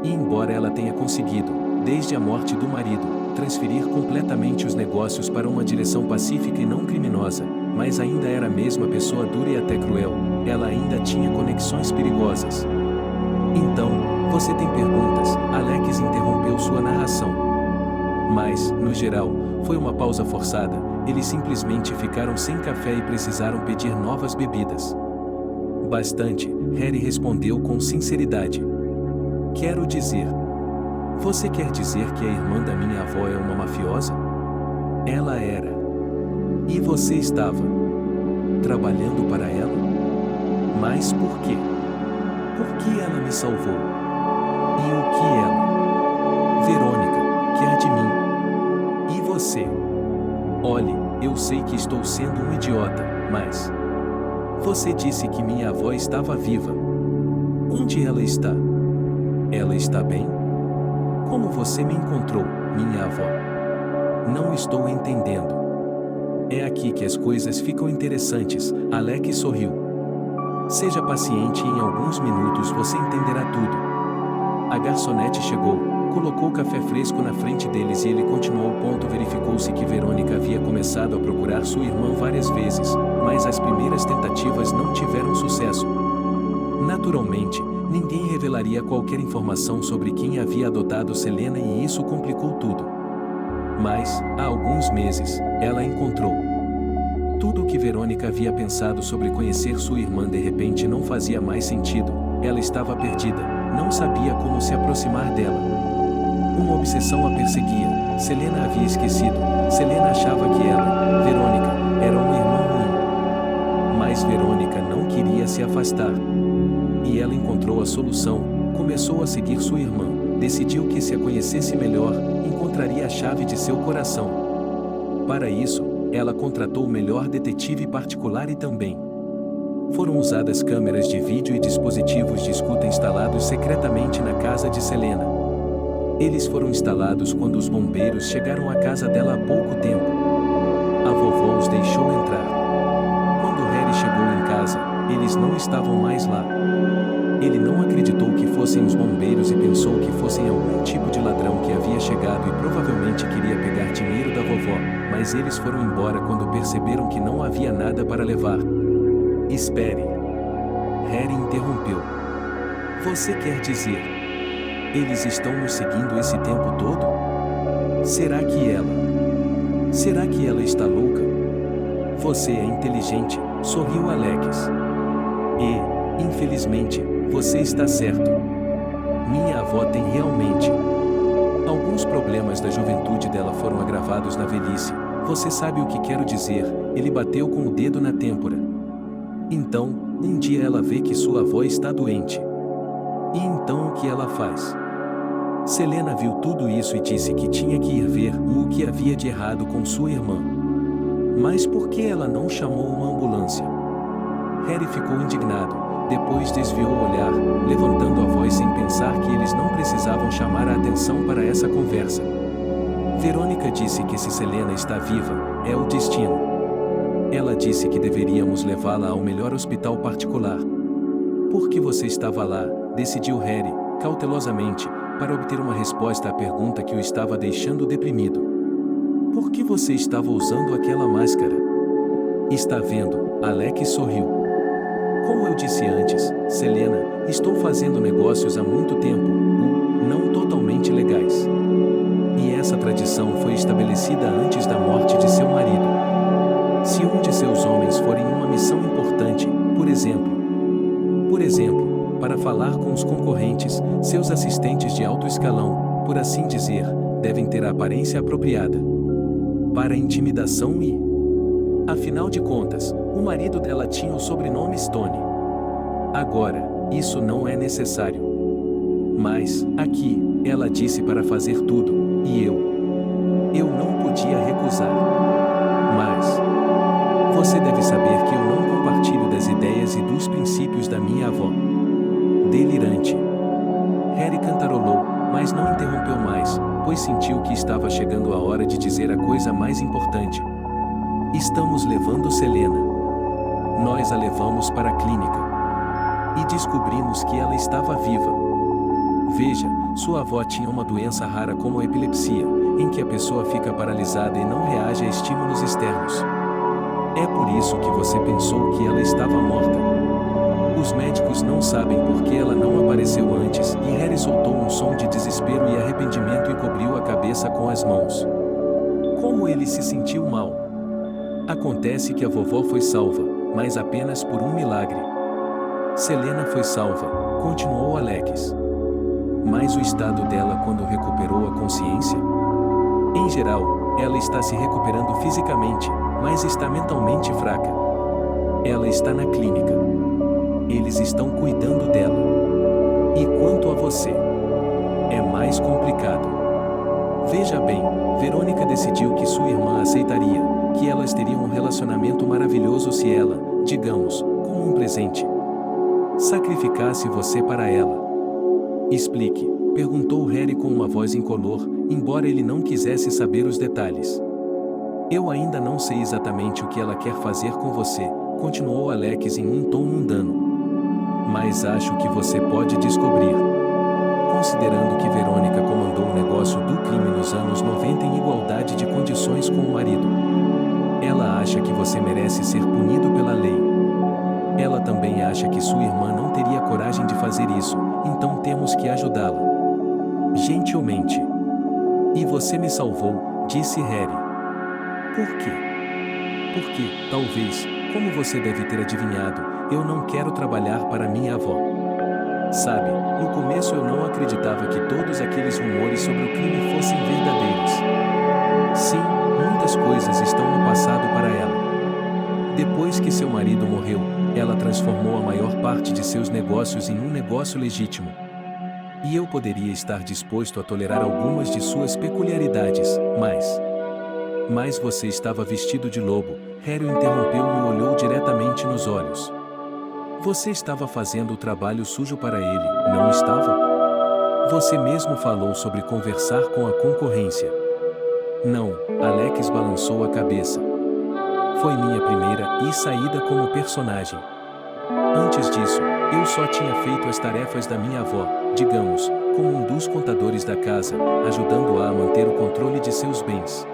E embora ela tenha conseguido, desde a morte do marido, transferir completamente os negócios para uma direção pacífica e não criminosa, mas ainda era a mesma pessoa dura e até cruel, ela ainda tinha conexões perigosas. Então, você tem perguntas? Alex interrompeu sua narração. Mas, no geral, foi uma pausa forçada, eles simplesmente ficaram sem café e precisaram pedir novas bebidas. Bastante, Harry respondeu com sinceridade. Quero dizer. Você quer dizer que a irmã da minha avó é uma mafiosa? Ela era. E você estava trabalhando para ela? Mas por quê? Porque ela me salvou. E o que ela? Verônica, quer de mim? E você? Olhe, eu sei que estou sendo um idiota, mas... Você disse que minha avó estava viva. Onde ela está? Ela está bem? Como você me encontrou, minha avó? Não estou entendendo. É aqui que as coisas ficam interessantes, Alex sorriu. Seja paciente e em alguns minutos você entenderá tudo. A garçonete chegou, colocou o café fresco na frente deles e ele continuou. Verificou-se que Verônica havia começado a procurar sua irmã várias vezes, mas as primeiras tentativas não tiveram sucesso. Naturalmente, ninguém revelaria qualquer informação sobre quem havia adotado Selena e isso complicou tudo. Mas, há alguns meses, ela encontrou. Tudo o que Verônica havia pensado sobre conhecer sua irmã de repente não fazia mais sentido, ela estava perdida, não sabia como se aproximar dela. Uma obsessão a perseguia, Selena havia esquecido, Selena achava que ela, Verônica, era uma irmã ruim. Mas Verônica não queria se afastar. E ela encontrou a solução, começou a seguir sua irmã, decidiu que se a conhecesse melhor, encontraria a chave de seu coração. Para isso, ela contratou o melhor detetive particular e também foram usadas câmeras de vídeo e dispositivos de escuta instalados secretamente na casa de Selena. Eles foram instalados quando os bombeiros chegaram à casa dela há pouco tempo. A vovó os deixou entrar. Quando Harry chegou em casa, eles não estavam mais lá. Ele não acreditou que fossem os bombeiros e pensou que fossem algum tipo de ladrão que havia chegado e provavelmente queria pegar dinheiro da vovó, mas eles foram embora quando perceberam que não havia nada para levar. Espere. Harry interrompeu. Você quer dizer... Eles estão nos seguindo esse tempo todo? Será que ela está louca? Você é inteligente, sorriu Alex. E, infelizmente, você está certo. Minha avó tem realmente... Alguns problemas da juventude dela foram agravados na velhice. Você sabe o que quero dizer, ele bateu com o dedo na têmpora. Então, um dia ela vê que sua avó está doente. E então o que ela faz? Selena viu tudo isso e disse que tinha que ir ver o que havia de errado com sua irmã. Mas por que ela não chamou uma ambulância? Harry ficou indignado, depois desviou o olhar, levantando a voz sem pensar que eles não precisavam chamar a atenção para essa conversa. Verônica disse que se Selena está viva, é o destino. Ela disse que deveríamos levá-la ao melhor hospital particular. Por que você estava lá? Decidiu Harry, cautelosamente, para obter uma resposta à pergunta que o estava deixando deprimido. Por que você estava usando aquela máscara? Está vendo? Alex sorriu. Como eu disse antes, Selena, estou fazendo negócios há muito tempo, não totalmente legais. E essa tradição foi estabelecida antes da morte de seu marido. Se um de seus homens for em uma missão importante, por exemplo, para falar com os concorrentes, seus assistentes de alto escalão, por assim dizer, devem ter a aparência apropriada para intimidação e... Afinal de contas, o marido dela tinha o sobrenome Stone. Agora, isso não é necessário. Mas, aqui, ela disse para fazer tudo, e eu não podia recusar. Mas, você deve saber que eu não compartilho das ideias e dos princípios da minha avó. Delirante. Harry cantarolou, mas não interrompeu mais, pois sentiu que estava chegando a hora de dizer a coisa mais importante. Estamos levando Selena. Nós a levamos para a clínica. E descobrimos que ela estava viva. Veja, sua avó tinha uma doença rara como a epilepsia, em que a pessoa fica paralisada e não reage a estímulos externos. É por isso que você pensou que ela estava morta. Os médicos não sabem por que ela não apareceu antes, e Harry soltou um som de desespero e arrependimento e cobriu a cabeça com as mãos. Como ele se sentiu mal. Acontece que a vovó foi salva, mas apenas por um milagre. Selena foi salva, continuou Alex. Mas o estado dela quando recuperou a consciência? Em geral, ela está se recuperando fisicamente, mas está mentalmente fraca. Ela está na clínica. Eles estão cuidando dela. E quanto a você? É mais complicado. Veja bem, Verônica decidiu que sua irmã aceitaria, que elas teriam um relacionamento maravilhoso se ela, digamos, como um presente, sacrificasse você para ela. Explique, perguntou Harry com uma voz incolor, embora ele não quisesse saber os detalhes. Eu ainda não sei exatamente o que ela quer fazer com você, continuou Alex em um tom mundano. Mas acho que você pode descobrir. Considerando que Verônica comandou o negócio do crime nos anos 90 em igualdade de condições com o marido, ela acha que você merece ser punido pela lei. Ela também acha que sua irmã não teria coragem de fazer isso, então temos que ajudá-la. Gentilmente. E você me salvou, disse Harry. Por quê? Porque, talvez, como você deve ter adivinhado, eu não quero trabalhar para minha avó. Sabe, no começo eu não acreditava que todos aqueles rumores sobre o crime fossem verdadeiros. Sim, muitas coisas estão no passado para ela. Depois que seu marido morreu, ela transformou a maior parte de seus negócios em um negócio legítimo. E eu poderia estar disposto a tolerar algumas de suas peculiaridades, mas você estava vestido de lobo, Harry o interrompeu e o olhou diretamente nos olhos. Você estava fazendo o trabalho sujo para ele, não estava? Você mesmo falou sobre conversar com a concorrência. Não, Alex balançou a cabeça. Foi minha primeira saída como personagem. Antes disso, eu só tinha feito as tarefas da minha avó, digamos, como um dos contadores da casa, ajudando-a a manter o controle de seus bens.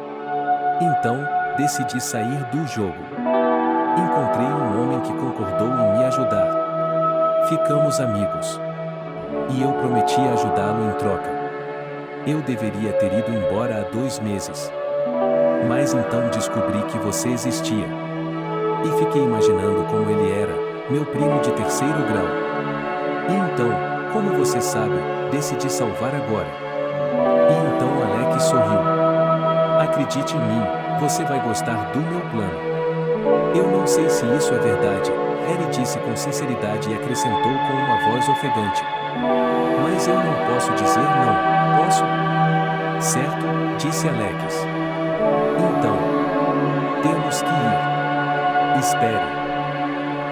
Então, decidi sair do jogo. Encontrei um homem que concordou em me ajudar. Ficamos amigos. E eu prometi ajudá-lo em troca. Eu deveria ter ido embora há 2 meses. Mas então descobri que você existia. E fiquei imaginando como ele era, meu primo de 3º grau. E então, como você sabe, decidi salvar agora. E então Alex sorriu. Acredite em mim, você vai gostar do meu plano. Eu não sei se isso é verdade, Harry disse com sinceridade e acrescentou com uma voz ofegante. Mas eu não posso dizer não, posso? Certo, disse Alex. Então, temos que ir. Espere.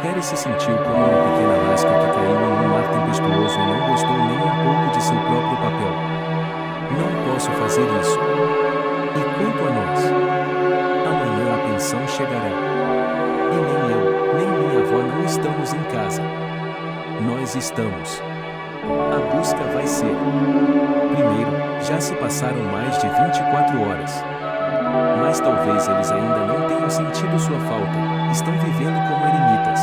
Harry se sentiu como uma pequena lasca que caiu em um mar tempestuoso e não gostou nem um pouco de seu próprio papel. Não posso fazer isso. E quanto a nós? Amanhã a pensão chegará. E nem eu, nem minha avó não estamos em casa. Nós estamos. A busca vai ser. Primeiro, já se passaram mais de 24 horas. Mas talvez eles ainda não tenham sentido sua falta, estão vivendo como eremitas.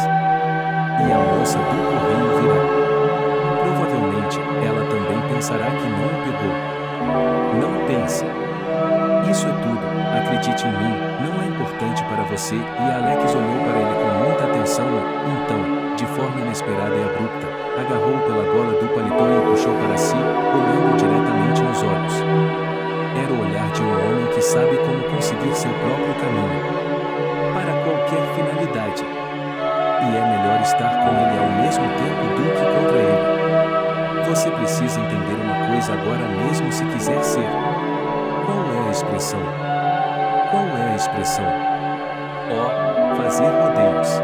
E a moça do correio virá. Provavelmente, ela também pensará que não o pegou. Não pense. Isso é tudo, acredite em mim, não é importante para você. E Alex olhou para ele com muita atenção e, então, de forma inesperada e abrupta, agarrou pela gola do paletó e o puxou para si, olhando diretamente nos olhos. Era o olhar de um homem que sabe como conseguir seu próprio caminho. Para qualquer finalidade. E é melhor estar com ele ao mesmo tempo do que contra ele. Você precisa entender uma coisa agora mesmo se quiser ser. Qual é a expressão? Qual é a expressão? Fazer rodeios.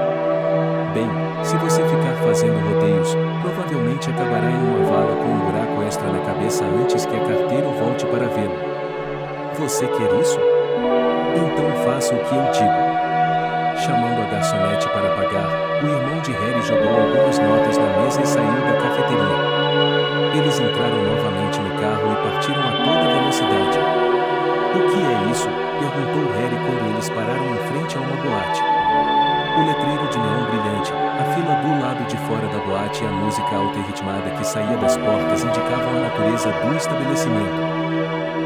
Bem, se você ficar fazendo rodeios, provavelmente acabará em uma vala com um buraco extra na cabeça antes que a carteiro volte para vê-lo. Você quer isso? Então faça o que eu digo. Chamando a garçonete para pagar, o irmão de Harry jogou algumas notas na mesa e saiu da cafeteria. Eles entraram novamente no carro e partiram a toda velocidade. O que é isso? Perguntou Harry quando eles pararam em frente a uma boate. O letreiro de neon brilhante, a fila do lado de fora da boate e a música alta e ritmada que saía das portas indicavam a natureza do estabelecimento.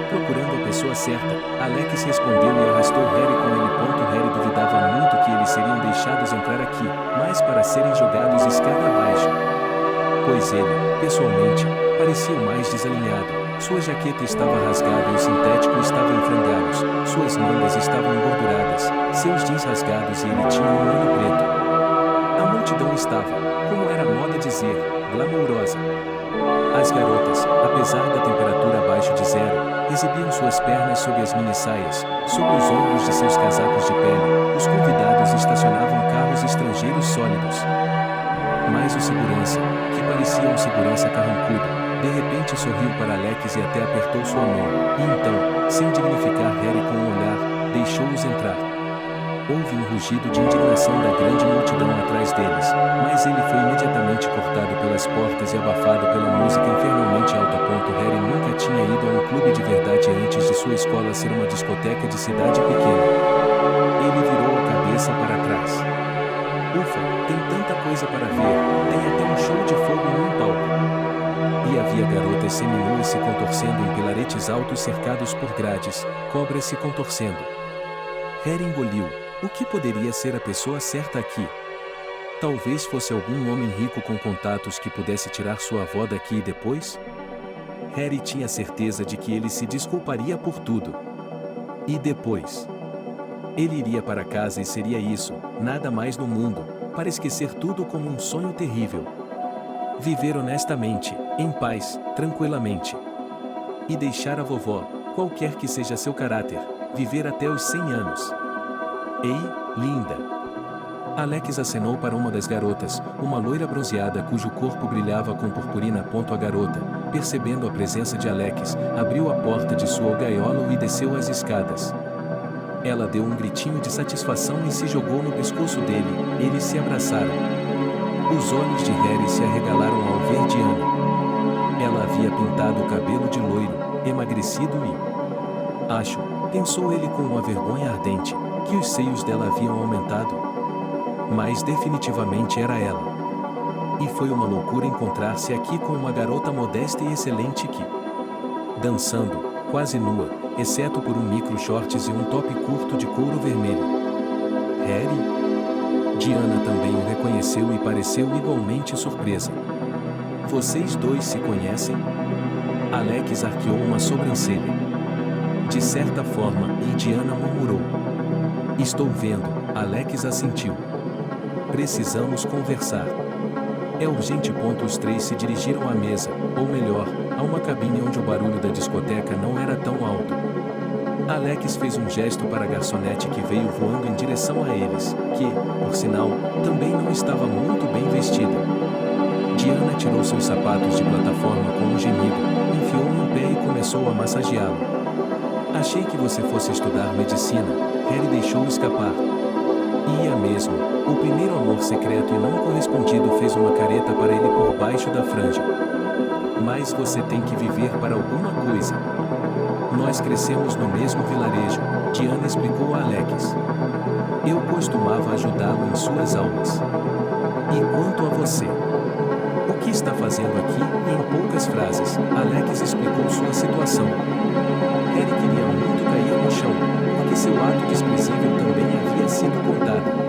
Procurando a pessoa certa, Alex respondeu e arrastou Harry com ele. Harry duvidava muito que eles seriam deixados entrar aqui, mas para serem jogados escada abaixo. Pois ele, pessoalmente, parecia o mais desalinhado. Sua jaqueta estava rasgada e o sintético estava em frangalhos, suas mangas estavam engorduradas, seus jeans rasgados e ele tinha um olho preto. A multidão estava, como era moda dizer, glamourosa. As garotas, apesar da temperatura abaixo de zero, exibiam suas pernas sob as mini-saias, sobre os ombros de seus casacos de pele. Os convidados estacionavam carros estrangeiros sólidos. Mas o segurança, que parecia um segurança carrancudo, de repente sorriu para Alex e até apertou sua mão, e então, sem dignificar Harry com um olhar, deixou-os entrar. Houve um rugido de indignação da grande multidão atrás deles, mas ele foi imediatamente cortado pelas portas e abafado pela música infernalmente alta. Harry nunca tinha ido a um clube de verdade antes de sua escola ser uma discoteca de cidade pequena. Ele virou a cabeça para trás. Ufa, tem tanta coisa para ver, tem até um show de fogo num palco. E havia garotas seminuas se contorcendo em pilaretes altos cercados por grades, cobras se contorcendo. Harry engoliu. O que poderia ser a pessoa certa aqui? Talvez fosse algum homem rico com contatos que pudesse tirar sua avó daqui e depois? Harry tinha certeza de que ele se desculparia por tudo. E depois? Ele iria para casa e seria isso, nada mais no mundo, para esquecer tudo como um sonho terrível. Viver honestamente, em paz, tranquilamente. E deixar a vovó, qualquer que seja seu caráter, viver até os 100 anos. Ei, linda! Alex acenou para uma das garotas, uma loira bronzeada cujo corpo brilhava com purpurina. A garota, percebendo a presença de Alex, abriu a porta de sua gaiola e desceu as escadas. Ela deu um gritinho de satisfação e se jogou no pescoço dele. Eles se abraçaram. Os olhos de Harry se arregalaram ao ver Diana. Ela havia pintado o cabelo de loiro, emagrecido e... Acho, pensou ele com uma vergonha ardente, que os seios dela haviam aumentado. Mas definitivamente era ela. E foi uma loucura encontrar-se aqui com uma garota modesta e excelente que... dançando, quase nua, exceto por um micro shorts e um top curto de couro vermelho. Harry? Diana também o reconheceu e pareceu igualmente surpresa. Vocês dois se conhecem? Alex arqueou uma sobrancelha. De certa forma, e Diana murmurou. Estou vendo, Alex assentiu. Precisamos conversar. É urgente. Os três se dirigiram à mesa, ou melhor, a uma cabine onde o barulho da discoteca não era tão alto. Alex fez um gesto para a garçonete que veio voando em direção a eles, que, por sinal, também não estava muito bem vestida. Diana tirou seus sapatos de plataforma com um gemido, enfiou no pé e começou a massageá-lo. Achei que você fosse estudar medicina, Harry deixou escapar. Ia mesmo. O primeiro amor secreto e não correspondido fez uma careta para ele por baixo da franja. Mas você tem que viver para alguma coisa. Nós crescemos no mesmo vilarejo, Diana explicou a Alex. Eu costumava ajudá-lo em suas aulas. E quanto a você? O que está fazendo aqui? Em poucas frases, Alex explicou sua situação. Harry queria muito cair no chão, porque seu ato desprezível também havia sido contado.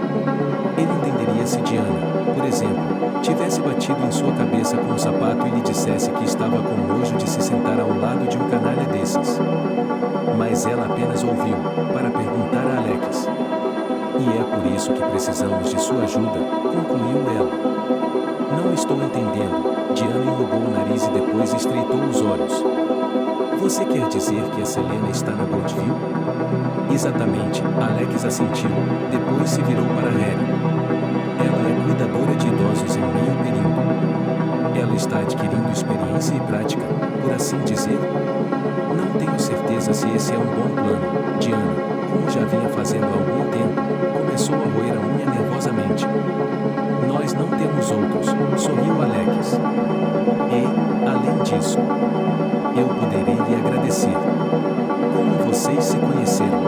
Ele entenderia se Diana, por exemplo, tivesse batido em sua cabeça com um sapato e lhe dissesse que estava com nojo de se sentar ao lado de um canalha desses. Mas ela apenas ouviu, para perguntar a Alex. E é por isso que precisamos de sua ajuda, concluiu ela. Não estou entendendo. Diana enrugou o nariz e depois estreitou os olhos. Você quer dizer que a Selena está na Goldville? Exatamente, Alex assentiu, depois se virou para Harry. Ela é cuidadora de idosos em meio período. Ela está adquirindo experiência e prática, por assim dizer? Não tenho certeza se esse é um bom plano, Diana, como já vinha fazendo há algum tempo, começou a roer a unha nervosamente. Nós não temos outros, sorriu Alex. E, além disso, eu poderei lhe agradecer. Como vocês se conheceram?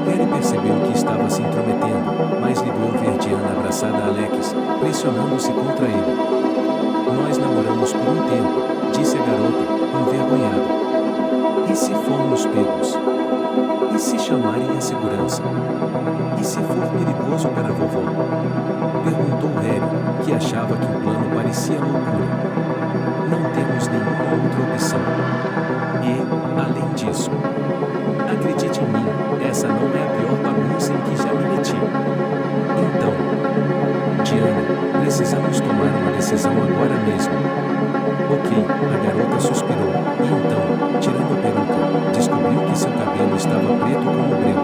Harry percebeu que estava se intrometendo, mas lhe doeu ver Diana abraçada a Alex, pressionando-se contra ele. Nós namoramos por um tempo, disse a garota, envergonhada. E se formos pegos? E se chamarem a segurança? E se for perigoso para a vovó? Perguntou Harry, que achava que o plano parecia loucura. Não temos nenhuma outra opção. E, além disso, acredite em mim, essa não é a pior bagunça em que já me meti. Então, Diana, precisamos tomar uma decisão agora mesmo. Ok, a garota suspirou, e então, tirando a peruca, descobriu que seu cabelo estava preto como breu.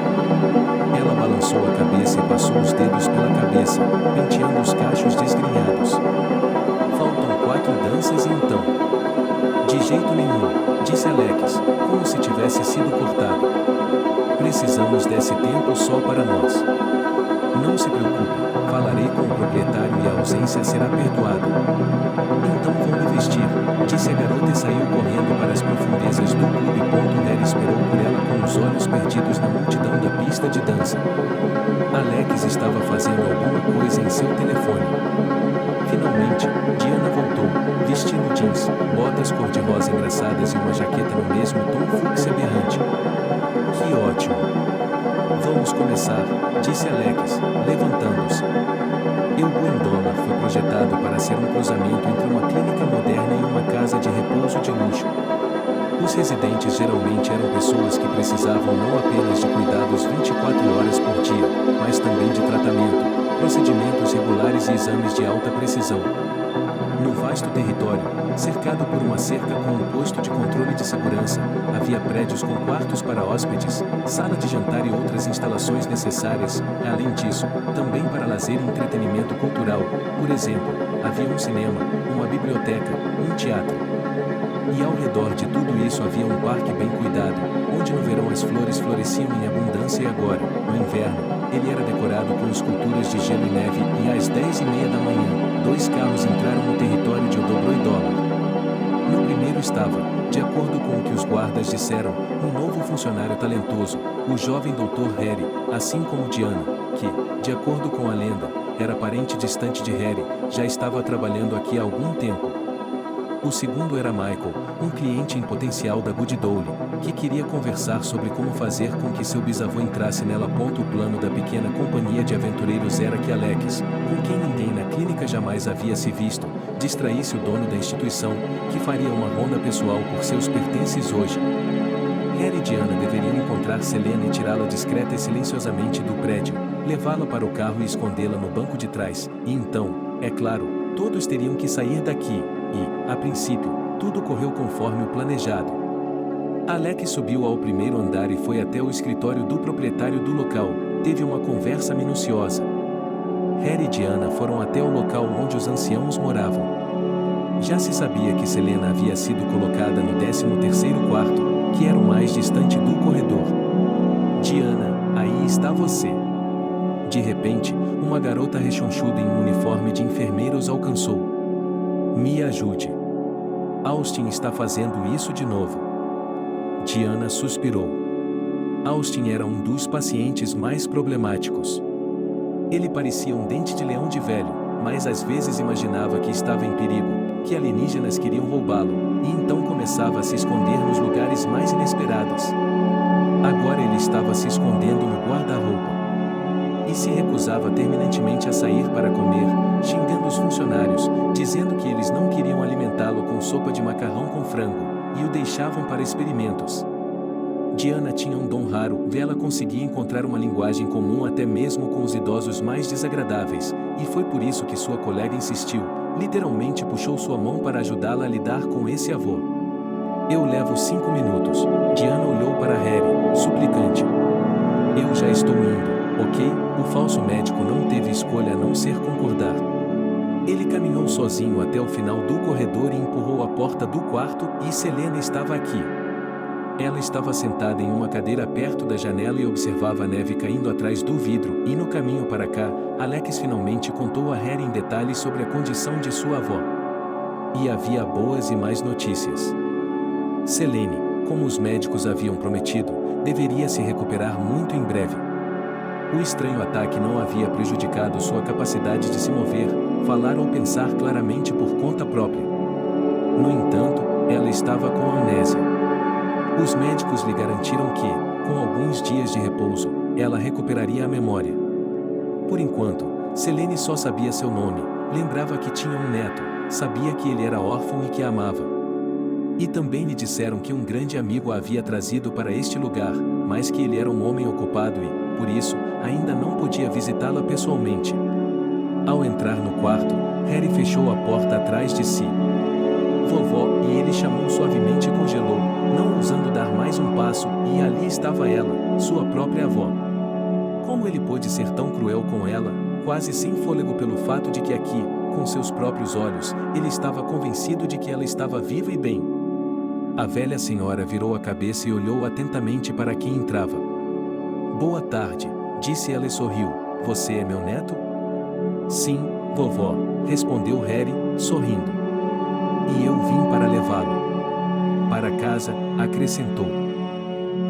Ela balançou a cabeça e passou os dedos pela cabeça, penteando os cachos desgrenhados. Faltam 4 danças e então. De jeito nenhum, disse Alex, como se tivesse sido cortado. Precisamos desse tempo só para nós. Não se preocupe, falarei com o proprietário e a ausência será perdoada. Então vou me vestir, disse a garota e saiu correndo para as profundezas do clube. Harry esperou por ela com os olhos perdidos na multidão da pista de dança. Alex estava fazendo alguma coisa em seu telefone. Finalmente, Diana voltou, vestindo jeans, botas cor-de-rosa engraçadas e uma jaqueta no mesmo tom fúcsia aberrante. Que ótimo! Vamos começar, disse Alex, levantando-se. El Buen Dólar foi projetado para ser um cruzamento entre uma clínica moderna e uma casa de repouso de luxo. Os residentes geralmente eram pessoas que precisavam não apenas de cuidados 24 horas por dia, mas também de tratamento, procedimentos regulares e exames de alta precisão. No vasto território, cercado por uma cerca com um posto de controle de segurança, havia prédios com quartos para hóspedes, sala de jantar e outras instalações necessárias. Além disso, também para lazer e entretenimento cultural, por exemplo, havia um cinema, uma biblioteca, um teatro. E ao redor de tudo isso havia um parque bem cuidado, onde no verão as flores floresciam em abundância e agora, no inverno, ele era decorado com esculturas de gelo e neve e às 10h30 da manhã, 2 carros entraram no território de Odobroi-Dólar. No primeiro estava, de acordo com o que os guardas disseram, um novo funcionário talentoso, o jovem Dr. Harry, assim como Diana, que, de acordo com a lenda, era parente distante de Harry, já estava trabalhando aqui há algum tempo. O segundo era Michael, um cliente em potencial da Good Dole, que queria conversar sobre como fazer com que seu bisavô entrasse nela. O plano da pequena companhia de aventureiros era que Alex, com quem ninguém na clínica jamais havia se visto, distraísse o dono da instituição, que faria uma ronda pessoal por seus pertences hoje. Harry e Diana deveriam encontrar Selena e tirá-la discreta e silenciosamente do prédio, levá-la para o carro e escondê-la no banco de trás, e então, é claro, todos teriam que sair daqui. E, a princípio, tudo correu conforme o planejado. Alex subiu ao primeiro andar e foi até o escritório do proprietário do local, teve uma conversa minuciosa. Harry e Diana foram até o local onde os anciãos moravam. Já se sabia que Selena havia sido colocada no 13º quarto, que era o mais distante do corredor. Diana, aí está você. De repente, uma garota rechonchuda em um uniforme de enfermeira os alcançou. Me ajude. Austin está fazendo isso de novo. Diana suspirou. Austin era um dos pacientes mais problemáticos. Ele parecia um dente de leão de velho, mas às vezes imaginava que estava em perigo, que alienígenas queriam roubá-lo, e então começava a se esconder nos lugares mais inesperados. Agora ele estava se escondendo no guarda-roupa. E se recusava terminantemente a sair para comer, xingando os funcionários, dizendo que eles não queriam alimentá-lo com sopa de macarrão com frango, e o deixavam para experimentos. Diana tinha um dom raro, ela conseguia encontrar uma linguagem comum até mesmo com os idosos mais desagradáveis, e foi por isso que sua colega insistiu, literalmente puxou sua mão para ajudá-la a lidar com esse avô. Eu levo 5 minutos. Diana olhou para Harry, suplicante. Eu já estou indo, ok? O falso médico não teve escolha a não ser concordar. Ele caminhou sozinho até o final do corredor e empurrou a porta do quarto, e Selena estava aqui. Ela estava sentada em uma cadeira perto da janela e observava a neve caindo atrás do vidro, e no caminho para cá, Alex finalmente contou a Harry em detalhes sobre a condição de sua avó. E havia boas e mais notícias. Selene, como os médicos haviam prometido, deveria se recuperar muito em breve. O estranho ataque não havia prejudicado sua capacidade de se mover, falar ou pensar claramente por conta própria. No entanto, ela estava com amnésia. Os médicos lhe garantiram que, com alguns dias de repouso, ela recuperaria a memória. Por enquanto, Selene só sabia seu nome, lembrava que tinha um neto, sabia que ele era órfão e que a amava. E também lhe disseram que um grande amigo a havia trazido para este lugar, mas que ele era um homem ocupado e, por isso, ainda não podia visitá-la pessoalmente. Ao entrar no quarto, Harry fechou a porta atrás de si. Vovó, e ele chamou suavemente e congelou, não ousando dar mais um passo, e ali estava ela, sua própria avó. Como ele pôde ser tão cruel com ela, quase sem fôlego pelo fato de que aqui, com seus próprios olhos, ele estava convencido de que ela estava viva e bem. A velha senhora virou a cabeça e olhou atentamente para quem entrava. Boa tarde, disse ela e sorriu. Você é meu neto? Sim, vovó, respondeu Harry, sorrindo. E eu vim para levá-lo para casa, acrescentou.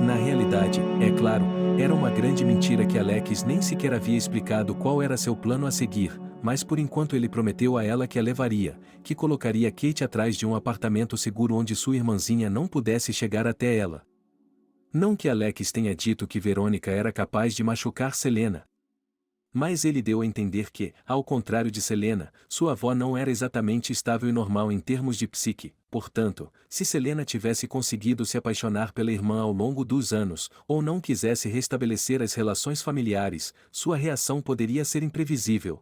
Na realidade, é claro, era uma grande mentira que Alex nem sequer havia explicado qual era seu plano a seguir, mas por enquanto ele prometeu a ela que a levaria, que colocaria Kate atrás de um apartamento seguro onde sua irmãzinha não pudesse chegar até ela. Não que Alex tenha dito que Verônica era capaz de machucar Selena. Mas ele deu a entender que, ao contrário de Selena, sua avó não era exatamente estável e normal em termos de psique, portanto, se Selena tivesse conseguido se apaixonar pela irmã ao longo dos anos, ou não quisesse restabelecer as relações familiares, sua reação poderia ser imprevisível.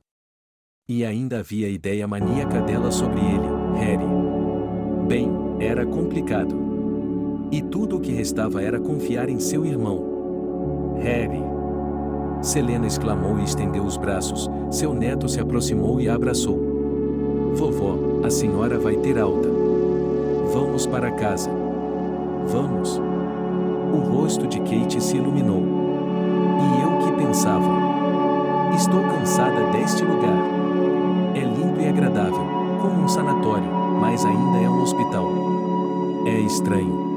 E ainda havia a ideia maníaca dela sobre ele, Harry. Bem, era complicado. E tudo o que restava era confiar em seu irmão. Harry. Selena exclamou e estendeu os braços, seu neto se aproximou e a abraçou. Vovó, a senhora vai ter alta. Vamos para casa. Vamos. O rosto de Kate se iluminou. E eu que pensava. Estou cansada deste lugar. É limpo e agradável, como um sanatório, mas ainda é um hospital. É estranho.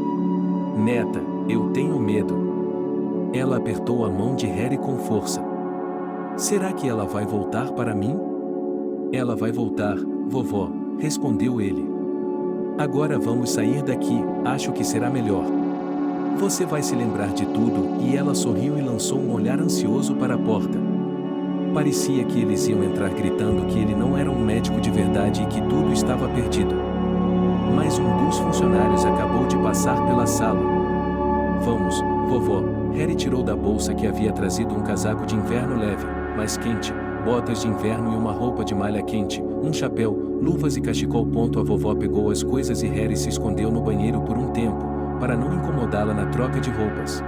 Neta, eu tenho medo. Ela apertou a mão de Harry com força. Será que ela vai voltar para mim? Ela vai voltar, vovó, respondeu ele. Agora vamos sair daqui, acho que será melhor. Você vai se lembrar de tudo, e ela sorriu e lançou um olhar ansioso para a porta. Parecia que eles iam entrar gritando que ele não era um médico de verdade e que tudo estava perdido. Mas um dos funcionários acabou de passar pela sala. Vamos, vovó. Harry tirou da bolsa que havia trazido um casaco de inverno leve, mas quente, botas de inverno e uma roupa de malha quente, um chapéu, luvas e cachecol. A vovó pegou as coisas e Harry se escondeu no banheiro por um tempo, para não incomodá-la na troca de roupas.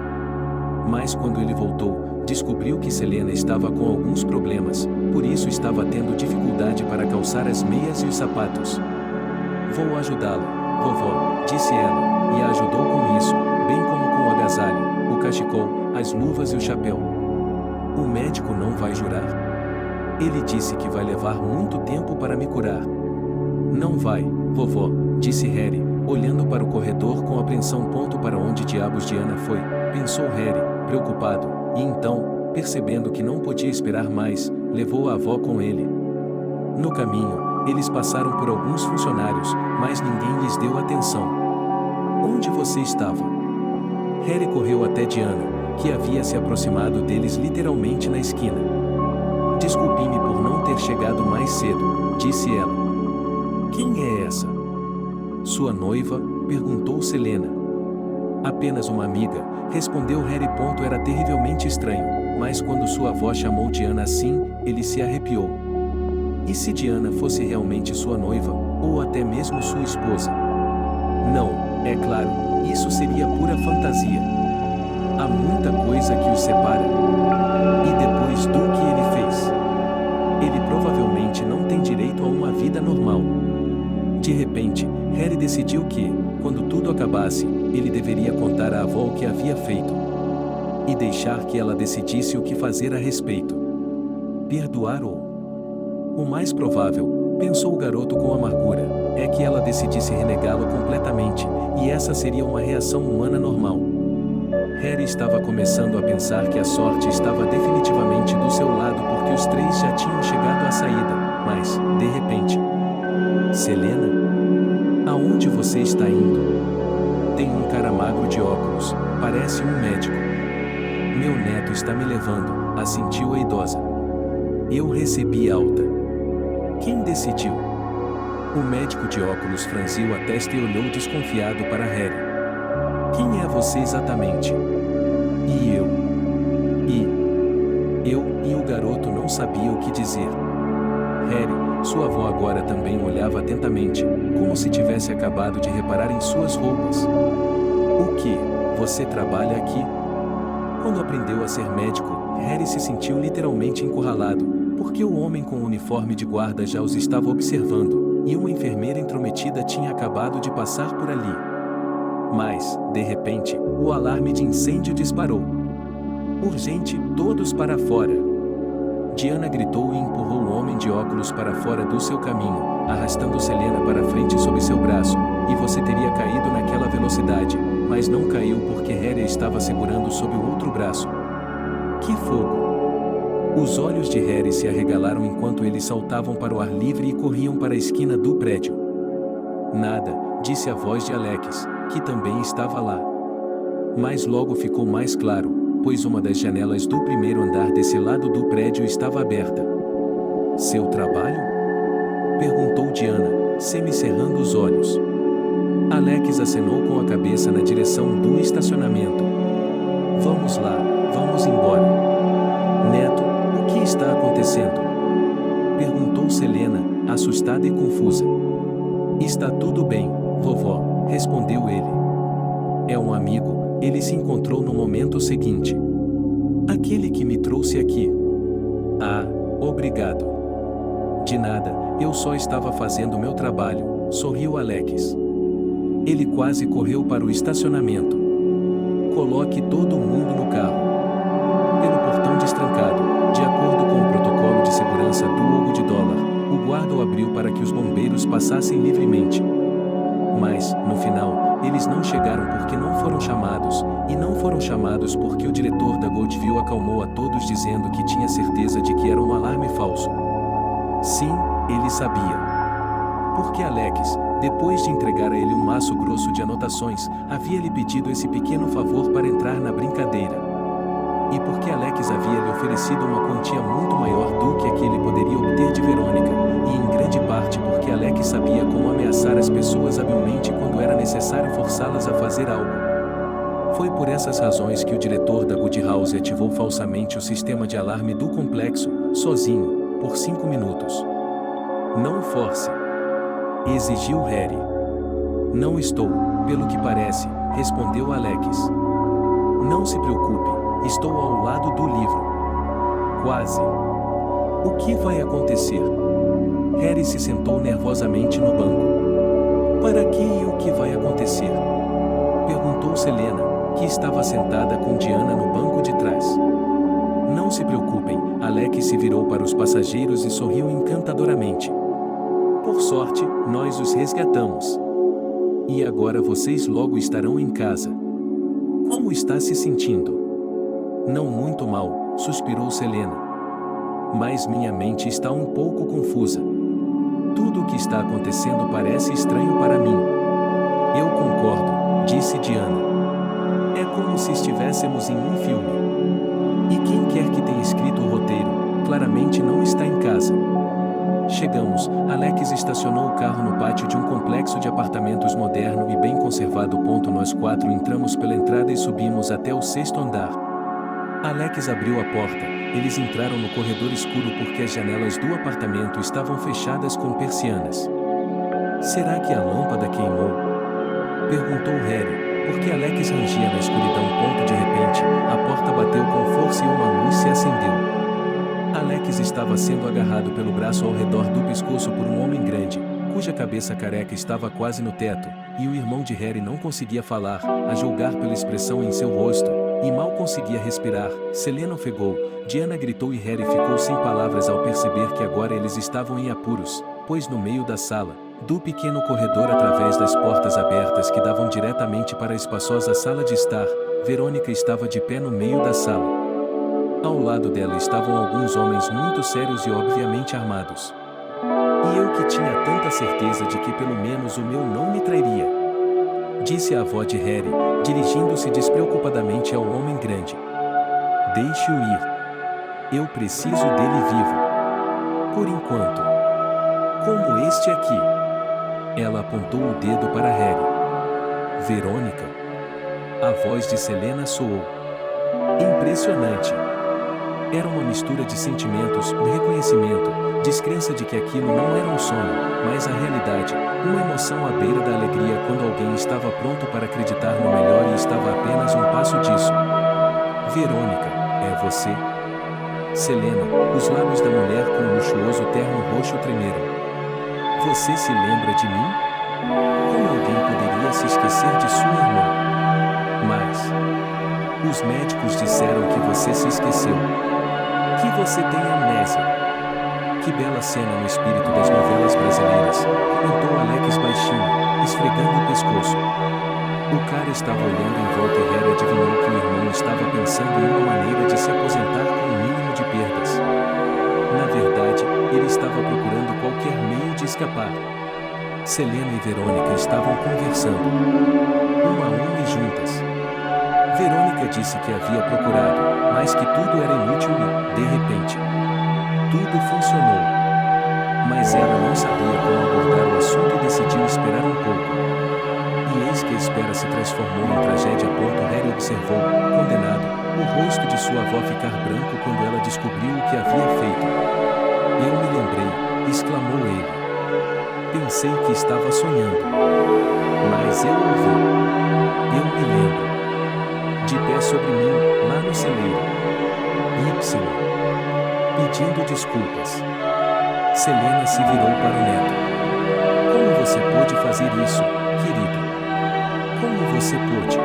Mas quando ele voltou, descobriu que Selena estava com alguns problemas, por isso estava tendo dificuldade para calçar as meias e os sapatos. Vou ajudá-la, vovó, disse ela, e a ajudou com isso, bem como com o agasalho, o cachecol, as luvas e o chapéu. O médico não vai jurar? Ele disse que vai levar muito tempo para me curar. Não vai, vovó, disse Harry, olhando para o corredor com apreensão. Para onde diabos Diana foi? Pensou Harry, preocupado, e então, percebendo que não podia esperar mais, levou a avó com ele. No caminho, eles passaram por alguns funcionários, mas ninguém lhes deu atenção. Onde você estava? Harry correu até Diana, que havia se aproximado deles literalmente na esquina. Desculpe-me por não ter chegado mais cedo, disse ela. Quem é essa? Sua noiva? Perguntou Selena. Apenas uma amiga, respondeu Harry. Era terrivelmente estranho, mas quando sua avó chamou Diana assim, ele se arrepiou. E se Diana fosse realmente sua noiva, ou até mesmo sua esposa? Não, é claro, isso seria pura fantasia. Há muita coisa que os separa. E depois do que ele fez? Ele provavelmente não tem direito a uma vida normal. De repente, Harry decidiu que, quando tudo acabasse, ele deveria contar à avó o que havia feito. E deixar que ela decidisse o que fazer a respeito. Perdoar ou... O mais provável, pensou o garoto com amargura, é que ela decidisse renegá-lo completamente, e essa seria uma reação humana normal. Harry estava começando a pensar que a sorte estava definitivamente do seu lado porque os três já tinham chegado à saída, mas, de repente... Selena? Aonde você está indo? Tem um cara magro de óculos, parece um médico. Meu neto está me levando, assentiu a idosa. Eu recebi alta. Quem decidiu? O médico de óculos franziu a testa e olhou desconfiado para Harry. Quem é você exatamente? E eu? E o garoto não sabia o que dizer. Harry, sua avó agora também olhava atentamente, como se tivesse acabado de reparar em suas roupas. O que? Você trabalha aqui? Quando aprendeu a ser médico, Harry se sentiu literalmente encurralado, porque o homem com o uniforme de guarda já os estava observando, e uma enfermeira intrometida tinha acabado de passar por ali. Mas, de repente, o alarme de incêndio disparou. Urgente, todos para fora! Diana gritou e empurrou o homem de óculos para fora do seu caminho, arrastando Selena para frente sob seu braço, e você teria caído naquela velocidade, mas não caiu porque Harry estava segurando sob o outro braço. Que fogo! Os olhos de Harry se arregalaram enquanto eles saltavam para o ar livre e corriam para a esquina do prédio. Nada, disse a voz de Alex, que também estava lá. Mas logo ficou mais claro, pois uma das janelas do primeiro andar desse lado do prédio estava aberta. Seu trabalho? Perguntou Diana, semicerrando os olhos. Alex acenou com a cabeça na direção do estacionamento. Vamos lá, vamos embora. Neto, o que está acontecendo? Perguntou Selena, assustada e confusa. Está tudo bem, vovó, respondeu ele. É um amigo, ele se encontrou no momento seguinte. Aquele que me trouxe aqui. Ah, obrigado. De nada, eu só estava fazendo meu trabalho, sorriu Alex. Ele quase correu para o estacionamento. Coloque todo mundo no carro. Pelo portão destrancado, de acordo com o protocolo de segurança do Hugo de Dólar, o guarda o abriu para que os bombeiros passassem livremente. Mas, no final, eles não chegaram porque não foram chamados, e não foram chamados porque o diretor da Goldview acalmou a todos dizendo que tinha certeza de que era um alarme falso. Sim, ele sabia. Porque Alex, depois de entregar a ele um maço grosso de anotações, havia-lhe pedido esse pequeno favor para entrar na brincadeira. E porque Alex havia lhe oferecido uma quantia muito maior do que a que ele poderia obter de Verônica, e em grande parte porque Alex sabia como ameaçar as pessoas habilmente quando era necessário forçá-las a fazer algo. Foi por essas razões que o diretor da Good House ativou falsamente o sistema de alarme do complexo, sozinho, por 5 minutos. Não force, exigiu Harry. Não estou, pelo que parece, respondeu Alex. Não se preocupe, estou ao lado do livro. Quase. O que vai acontecer? Harry se sentou nervosamente no banco. Para que e o que vai acontecer? Perguntou Selena, que estava sentada com Diana no banco de trás. Não se preocupem, Alex se virou para os passageiros e sorriu encantadoramente. Por sorte, nós os resgatamos. E agora vocês logo estarão em casa. Como está se sentindo? Não muito mal, suspirou Selena. Mas minha mente está um pouco confusa. Tudo o que está acontecendo parece estranho para mim. Eu concordo, disse Diana. É como se estivéssemos em um filme. E quem quer que tenha escrito o roteiro, claramente não está em casa. Chegamos, Alex estacionou o carro no pátio de um complexo de apartamentos moderno e bem conservado. Nós 4 entramos pela entrada e subimos até o 6º andar. Alex abriu a porta, eles entraram no corredor escuro porque as janelas do apartamento estavam fechadas com persianas. Será que a lâmpada queimou? Perguntou Harry, porque Alex rangia na escuridão. De repente, a porta bateu com força e uma luz se acendeu. Alex estava sendo agarrado pelo braço ao redor do pescoço por um homem grande, cuja cabeça careca estava quase no teto, e o irmão de Harry não conseguia falar, a julgar pela expressão em seu rosto, e mal conseguia respirar. Selena ofegou, Diana gritou e Harry ficou sem palavras ao perceber que agora eles estavam em apuros, pois no meio da sala, do pequeno corredor através das portas abertas que davam diretamente para a espaçosa sala de estar, Verônica estava de pé no meio da sala. Ao lado dela estavam alguns homens muito sérios e obviamente armados. E eu que tinha tanta certeza de que pelo menos o meu não me trairia. Disse a avó de Harry, dirigindo-se despreocupadamente ao homem grande. Deixe-o ir. Eu preciso dele vivo. Por enquanto. Como este aqui. Ela apontou o dedo para Harry. Verônica. A voz de Selena soou. Impressionante. Era uma mistura de sentimentos, de reconhecimento, descrença de que aquilo não era um sonho, mas a realidade, uma emoção à beira da alegria quando alguém estava pronto para acreditar no melhor e estava a apenas um passo disso. Verônica, é você? Selena, os lábios da mulher com o luxuoso terno roxo tremeram. Você se lembra de mim? Como alguém poderia se esquecer de sua irmã? Mas os médicos disseram que você se esqueceu. Que você tem amnésia. Que bela cena no espírito das novelas brasileiras, comentou Alex baixinho, esfregando o pescoço. O cara estava olhando em volta e Harry adivinhou que o irmão estava pensando em uma maneira de se aposentar com o mínimo de perdas. Na verdade, ele estava procurando qualquer meio de escapar. Selena e Verônica estavam conversando. Uma a uma e juntas. Verônica disse que havia procurado, mas que tudo era inútil e, de repente, tudo funcionou. Mas ela não sabia como abordar o assunto e decidiu esperar um pouco. E eis que a espera se transformou em tragédia. Harry observou, condenado, o rosto de sua avó ficar branco quando ela descobriu o que havia feito. Eu me lembrei, exclamou ele. Pensei que estava sonhando. Mas eu ouvi. Eu me lembro. De pé sobre mim, lá no celeiro. Y. Pedindo desculpas. Selena se virou para o neto. Como você pôde fazer isso, querido? Como você pôde?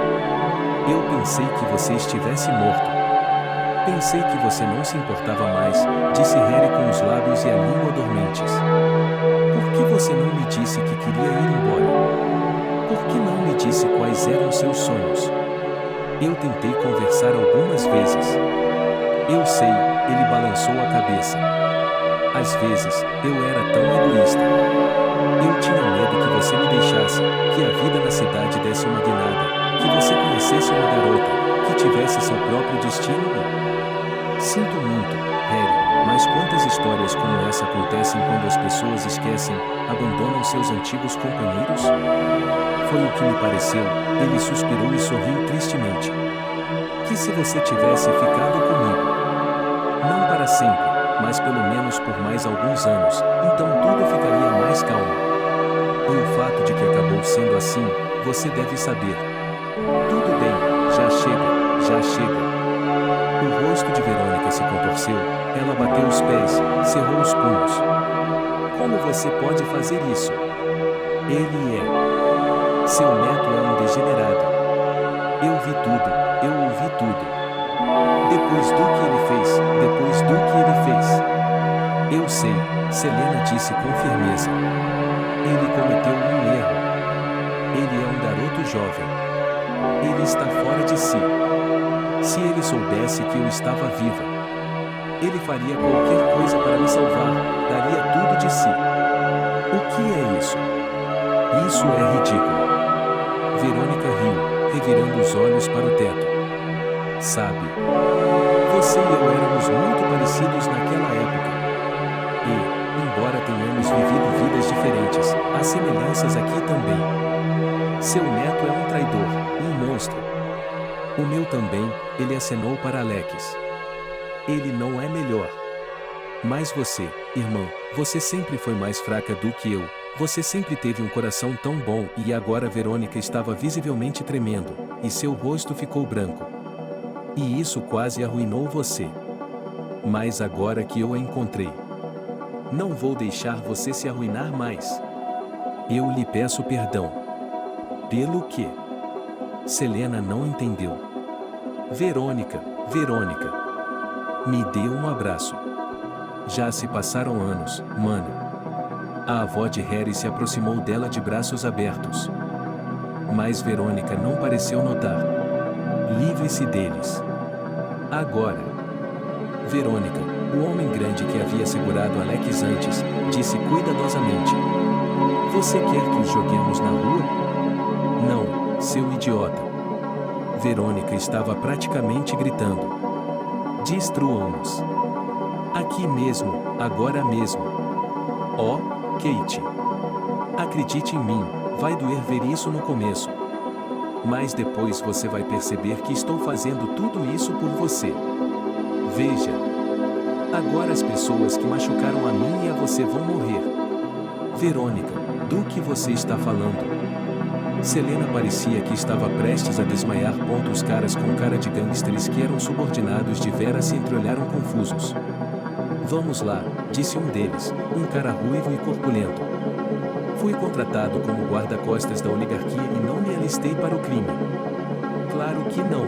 Eu pensei que você estivesse morto. Pensei que você não se importava mais, disse Harry com os lábios e a língua dormentes. Por que você não me disse que queria ir embora? Por que não me disse quais eram seus sonhos? Eu tentei conversar algumas vezes. Eu sei, ele balançou a cabeça. Às vezes, eu era tão egoísta. Eu tinha medo que você me deixasse, que a vida na cidade desse uma guinada, que você conhecesse uma garota, que tivesse seu próprio destino. Sinto muito, Harry, mas quantas histórias como essa acontecem quando as pessoas esquecem, abandonam seus antigos companheiros? Foi o que me pareceu, ele suspirou e sorriu tristemente. Que se você tivesse ficado comigo. Não para sempre, mas pelo menos por mais alguns anos, então tudo ficaria mais calmo. E o fato de que acabou sendo assim, você deve saber. Tudo bem, já chega, já chega. O rosto de Verônica se contorceu, ela bateu os pés, cerrou os punhos. Como você pode fazer isso? Ele é. Seu neto é um degenerado. Eu vi tudo, eu ouvi tudo. Depois do que ele fez, depois do que ele fez. Eu sei, Selena disse com firmeza. Ele cometeu um erro. Ele é um garoto jovem. Ele está fora de si. Se ele soubesse que eu estava viva, ele faria qualquer coisa para me salvar, daria tudo de si. O que é isso? Isso é ridículo. Verônica riu, revirando os olhos para o teto. Sabe? Você e eu éramos muito parecidos naquela época. E, embora tenhamos vivido vidas diferentes, há semelhanças aqui também. Seu neto é um traidor, um monstro. O meu também, ele acenou para Alex. Ele não é melhor. Mas você, irmã, você sempre foi mais fraca do que eu. Você sempre teve um coração tão bom e agora Verônica estava visivelmente tremendo, e seu rosto ficou branco. E isso quase arruinou você. Mas agora que eu a encontrei, não vou deixar você se arruinar mais. Eu lhe peço perdão. Pelo quê? Selena não entendeu. Verônica, Verônica. Me dê um abraço. Já se passaram anos, mano. A avó de Harry se aproximou dela de braços abertos. Mas Verônica não pareceu notar. Livre-se deles. Agora. Verônica, o homem grande que havia segurado Alex antes, disse cuidadosamente. Você quer que os joguemos na rua? Não, seu idiota. Verônica estava praticamente gritando. Destruam-nos. Aqui mesmo, agora mesmo. Oh, Kate. Acredite em mim, vai doer ver isso no começo. Mas depois você vai perceber que estou fazendo tudo isso por você. Veja. Agora as pessoas que machucaram a mim e a você vão morrer. Verônica, do que você está falando? Selena parecia que estava prestes a desmaiar. Os caras com cara de gangsters que eram subordinados de Vera se entreolharam confusos. Vamos lá, disse um deles, um cara ruivo e corpulento. Fui contratado como guarda-costas da oligarquia e não me alistei para o crime. Claro que não.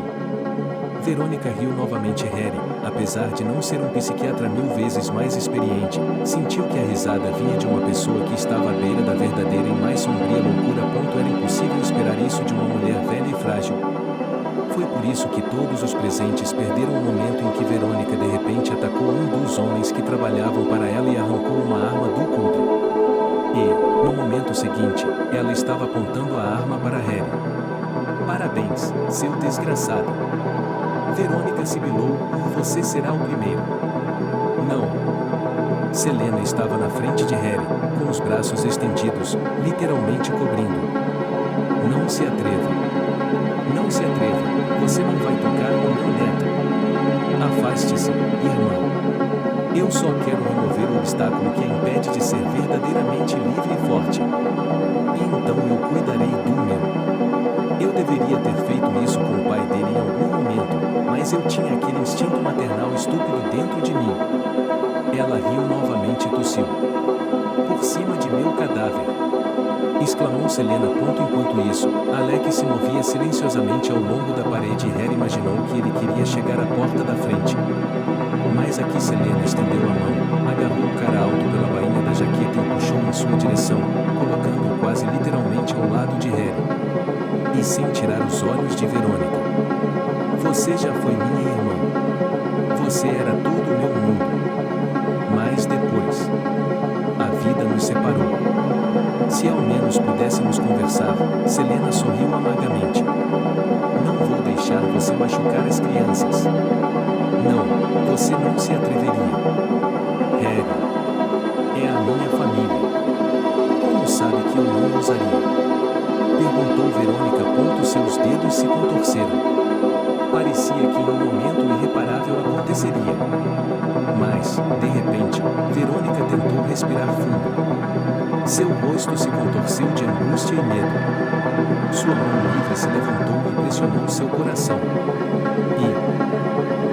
Verônica riu novamente. Harry, apesar de não ser um psiquiatra 1000 vezes mais experiente, sentiu que a risada vinha de uma pessoa que estava à beira da verdadeira e mais sombria loucura. Era impossível esperar isso de uma mulher velha e frágil. Foi por isso que todos os presentes perderam o momento em que Verônica de repente atacou um dos homens que trabalhavam para ela e arrancou uma arma do coldre. E, no momento seguinte, ela estava apontando a arma para Harry. Parabéns, seu desgraçado. Verônica sibilou, você será o primeiro. Não. Selena estava na frente de Harry, com os braços estendidos, literalmente cobrindo. Não se atreva. Não se atreva, você não vai tocar no meu neto. Afaste-se, irmã. Eu só quero remover o obstáculo que a impede de ser verdadeiramente livre e forte. E então eu cuidarei do meu. Eu deveria ter feito isso com o pai dele em algum momento, mas eu tinha aquele instinto maternal estúpido dentro de mim. Ela riu novamente e tossiu. Por cima de meu cadáver. Exclamou Selena. Enquanto isso, Alex se movia silenciosamente ao longo da parede e Harry imaginou que ele queria chegar à porta da frente. Mas aqui Selena estendeu a mão, agarrou o cara alto pela bainha da jaqueta e o puxou em sua direção, colocando-o quase literalmente ao lado de Harry. E sem tirar os olhos de Verônica. Você já foi minha irmã. Você era todo o meu mundo. Mas depois, a vida nos separou. Se ao menos pudéssemos conversar, Selena sorriu amargamente. Não vou deixar você machucar as crianças. Não, você não se atreveria. Harry. É a minha família. Como sabe que eu não usaria? Perguntou Verônica. Seus dedos se contorceram. Parecia que em um momento irreparável aconteceria. Mas, de repente, Verônica tentou respirar fundo. Seu rosto se contorceu de angústia e medo. Sua mão livre se levantou e pressionou seu coração.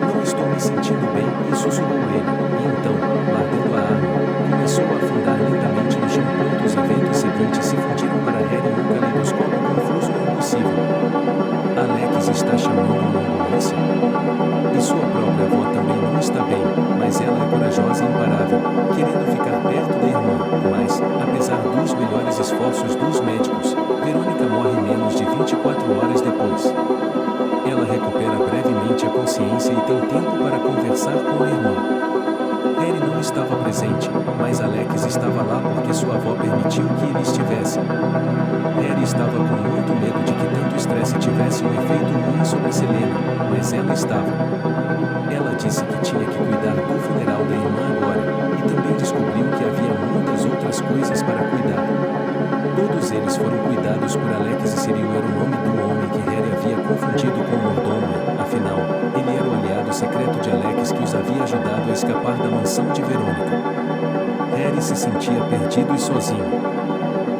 Não estou me sentindo bem, sussurrou ele. E então, largando a arma, começou a afundar lentamente no chão. Os eventos seguintes se fundiram para Harry num caleidoscópio confuso e impossível. Alex está chamando uma ambulância? dos médicos, Verônica morre menos de 24 horas depois. Ela recupera brevemente a consciência e tem tempo para conversar com a irmã. Harry não estava presente, mas Alex estava lá porque sua avó permitiu que ele estivesse. Harry estava com muito medo de que tanto estresse tivesse um efeito ruim sobre Selena, mas ela estava. Ela disse que tinha que cuidar do funeral da irmã agora, e também descobriu que havia muitas outras coisas para cuidar. Todos eles foram cuidados por Alex e Cyril era o nome do homem que Harry havia confundido com o mordomo, afinal, ele era o aliado secreto de Alex que os havia ajudado a escapar da mansão de Verônica. Harry se sentia perdido e sozinho.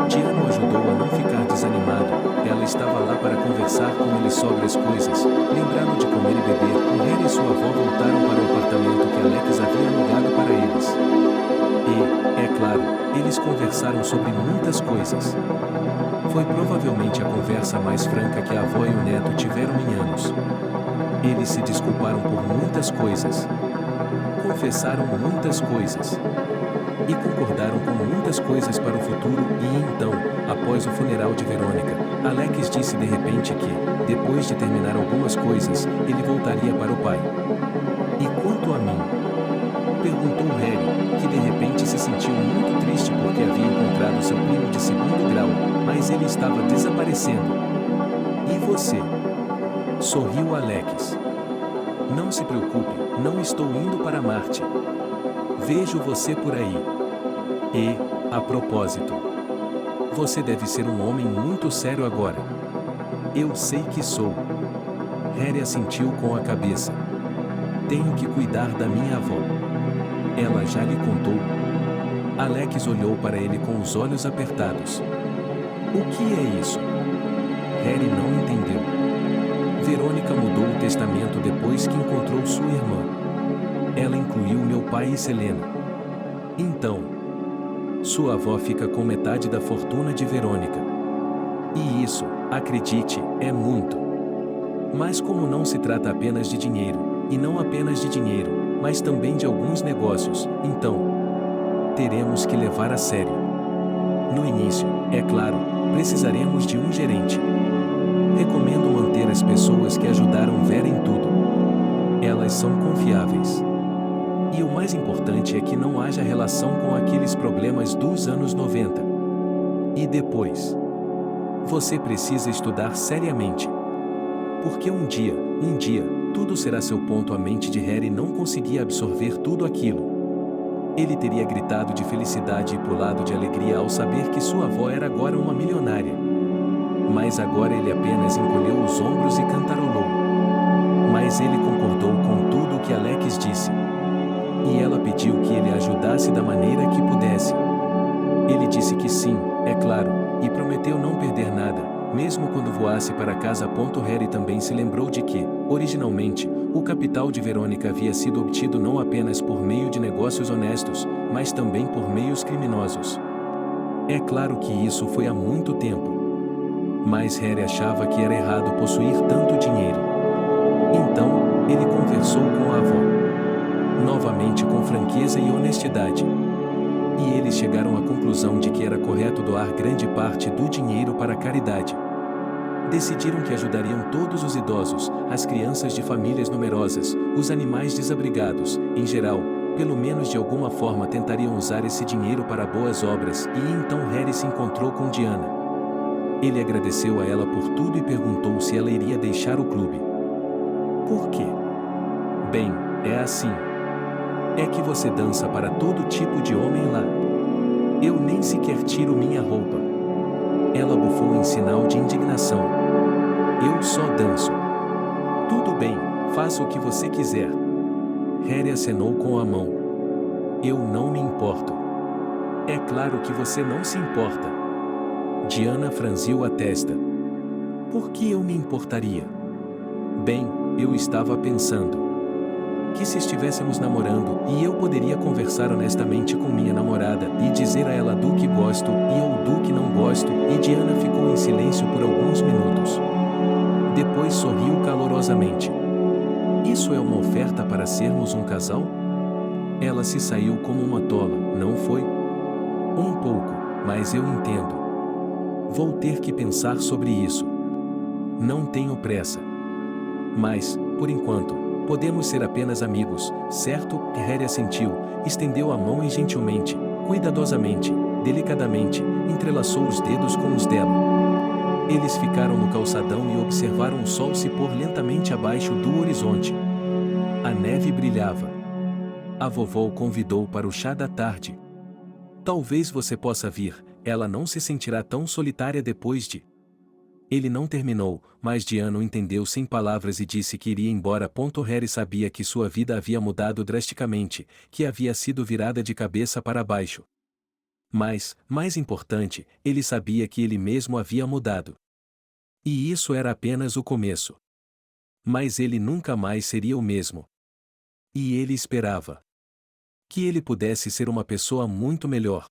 Diana o ajudou a não ficar desanimado, ela estava lá para conversar com ele sobre as coisas, lembrando de comer e beber. Harry e sua avó voltaram para o apartamento que Alex havia alugado para eles. E, é claro, eles conversaram sobre muitas coisas. Foi provavelmente a conversa mais franca que a avó e o neto tiveram em anos. Eles se desculparam por muitas coisas. Confessaram muitas coisas. E concordaram com muitas coisas para o futuro e então, após o funeral de Verônica, Alex disse de repente que, depois de terminar algumas coisas, ele voltaria para o pai. E quanto a mim? Perguntou Harry, que de repente se sentiu muito triste porque havia encontrado seu primo de segundo grau, mas ele estava desaparecendo. E você? Sorriu Alex. Não se preocupe, não estou indo para Marte. Vejo você por aí. E, a propósito, você deve ser um homem muito sério agora. Eu sei que sou. Harry assentiu com a cabeça. Tenho que cuidar da minha avó. Ela já lhe contou? Alex olhou para ele com os olhos apertados. O que é isso? Harry não entendeu. Verônica mudou o testamento depois que encontrou sua irmã. Ela incluiu meu pai e Selena. Então, sua avó fica com metade da fortuna de Verônica. E isso, acredite, é muito. Mas como não se trata apenas de dinheiro, e não apenas de dinheiro, mas também de alguns negócios, então, teremos que levar a sério. No início, é claro, precisaremos de um gerente. Recomendo manter as pessoas que ajudaram Vera em tudo. Elas são confiáveis. E o mais importante é que não haja relação com aqueles problemas dos anos 90. E depois? Você precisa estudar seriamente. Porque um dia, tudo será seu ponto. A mente de Harry não conseguia absorver tudo aquilo. Ele teria gritado de felicidade e pulado de alegria ao saber que sua avó era agora uma milionária. Mas agora ele apenas encolheu os ombros e cantarolou. Mas ele concordou com tudo o que Alex disse. E ela pediu que ele ajudasse da maneira que pudesse. Ele disse que sim, é claro, e prometeu não perder nada, mesmo quando voasse para casa. Harry também se lembrou de que, originalmente, o capital de Verônica havia sido obtido não apenas por meio de negócios honestos, mas também por meios criminosos. É claro que isso foi há muito tempo. Mas Harry achava que era errado possuir tanto dinheiro. Então, ele conversou com a avó. Novamente com franqueza e honestidade. E eles chegaram à conclusão de que era correto doar grande parte do dinheiro para a caridade. Decidiram que ajudariam todos os idosos, as crianças de famílias numerosas, os animais desabrigados, em geral, pelo menos de alguma forma tentariam usar esse dinheiro para boas obras. E então Harry se encontrou com Diana. Ele agradeceu a ela por tudo e perguntou se ela iria deixar o clube. Por quê? Bem, é assim. É que você dança para todo tipo de homem lá. Eu nem sequer tiro minha roupa. Ela bufou em sinal de indignação. Eu só danço. Tudo bem, faça o que você quiser. Harry acenou com a mão. Eu não me importo. É claro que você não se importa. Diana franziu a testa. Por que eu me importaria? Bem, eu estava pensando que se estivéssemos namorando, e eu poderia conversar honestamente com minha namorada, e dizer a ela do que gosto, e ou do que não gosto, e Diana ficou em silêncio por alguns minutos. Depois sorriu calorosamente. Isso é uma oferta para sermos um casal? Ela se saiu como uma tola, não foi? Um pouco, mas eu entendo. Vou ter que pensar sobre isso. Não tenho pressa. Mas, por enquanto, podemos ser apenas amigos, certo? Harry assentiu, estendeu a mão e gentilmente, cuidadosamente, delicadamente, entrelaçou os dedos com os dela. Eles ficaram no calçadão e observaram o sol se pôr lentamente abaixo do horizonte. A neve brilhava. A vovó o convidou para o chá da tarde. Talvez você possa vir, ela não se sentirá tão solitária depois de... Ele não terminou, mas Diana entendeu sem palavras e disse que iria embora. Harry sabia que sua vida havia mudado drasticamente, que havia sido virada de cabeça para baixo. Mas, mais importante, ele sabia que ele mesmo havia mudado. E isso era apenas o começo. Mas ele nunca mais seria o mesmo. E ele esperava que ele pudesse ser uma pessoa muito melhor.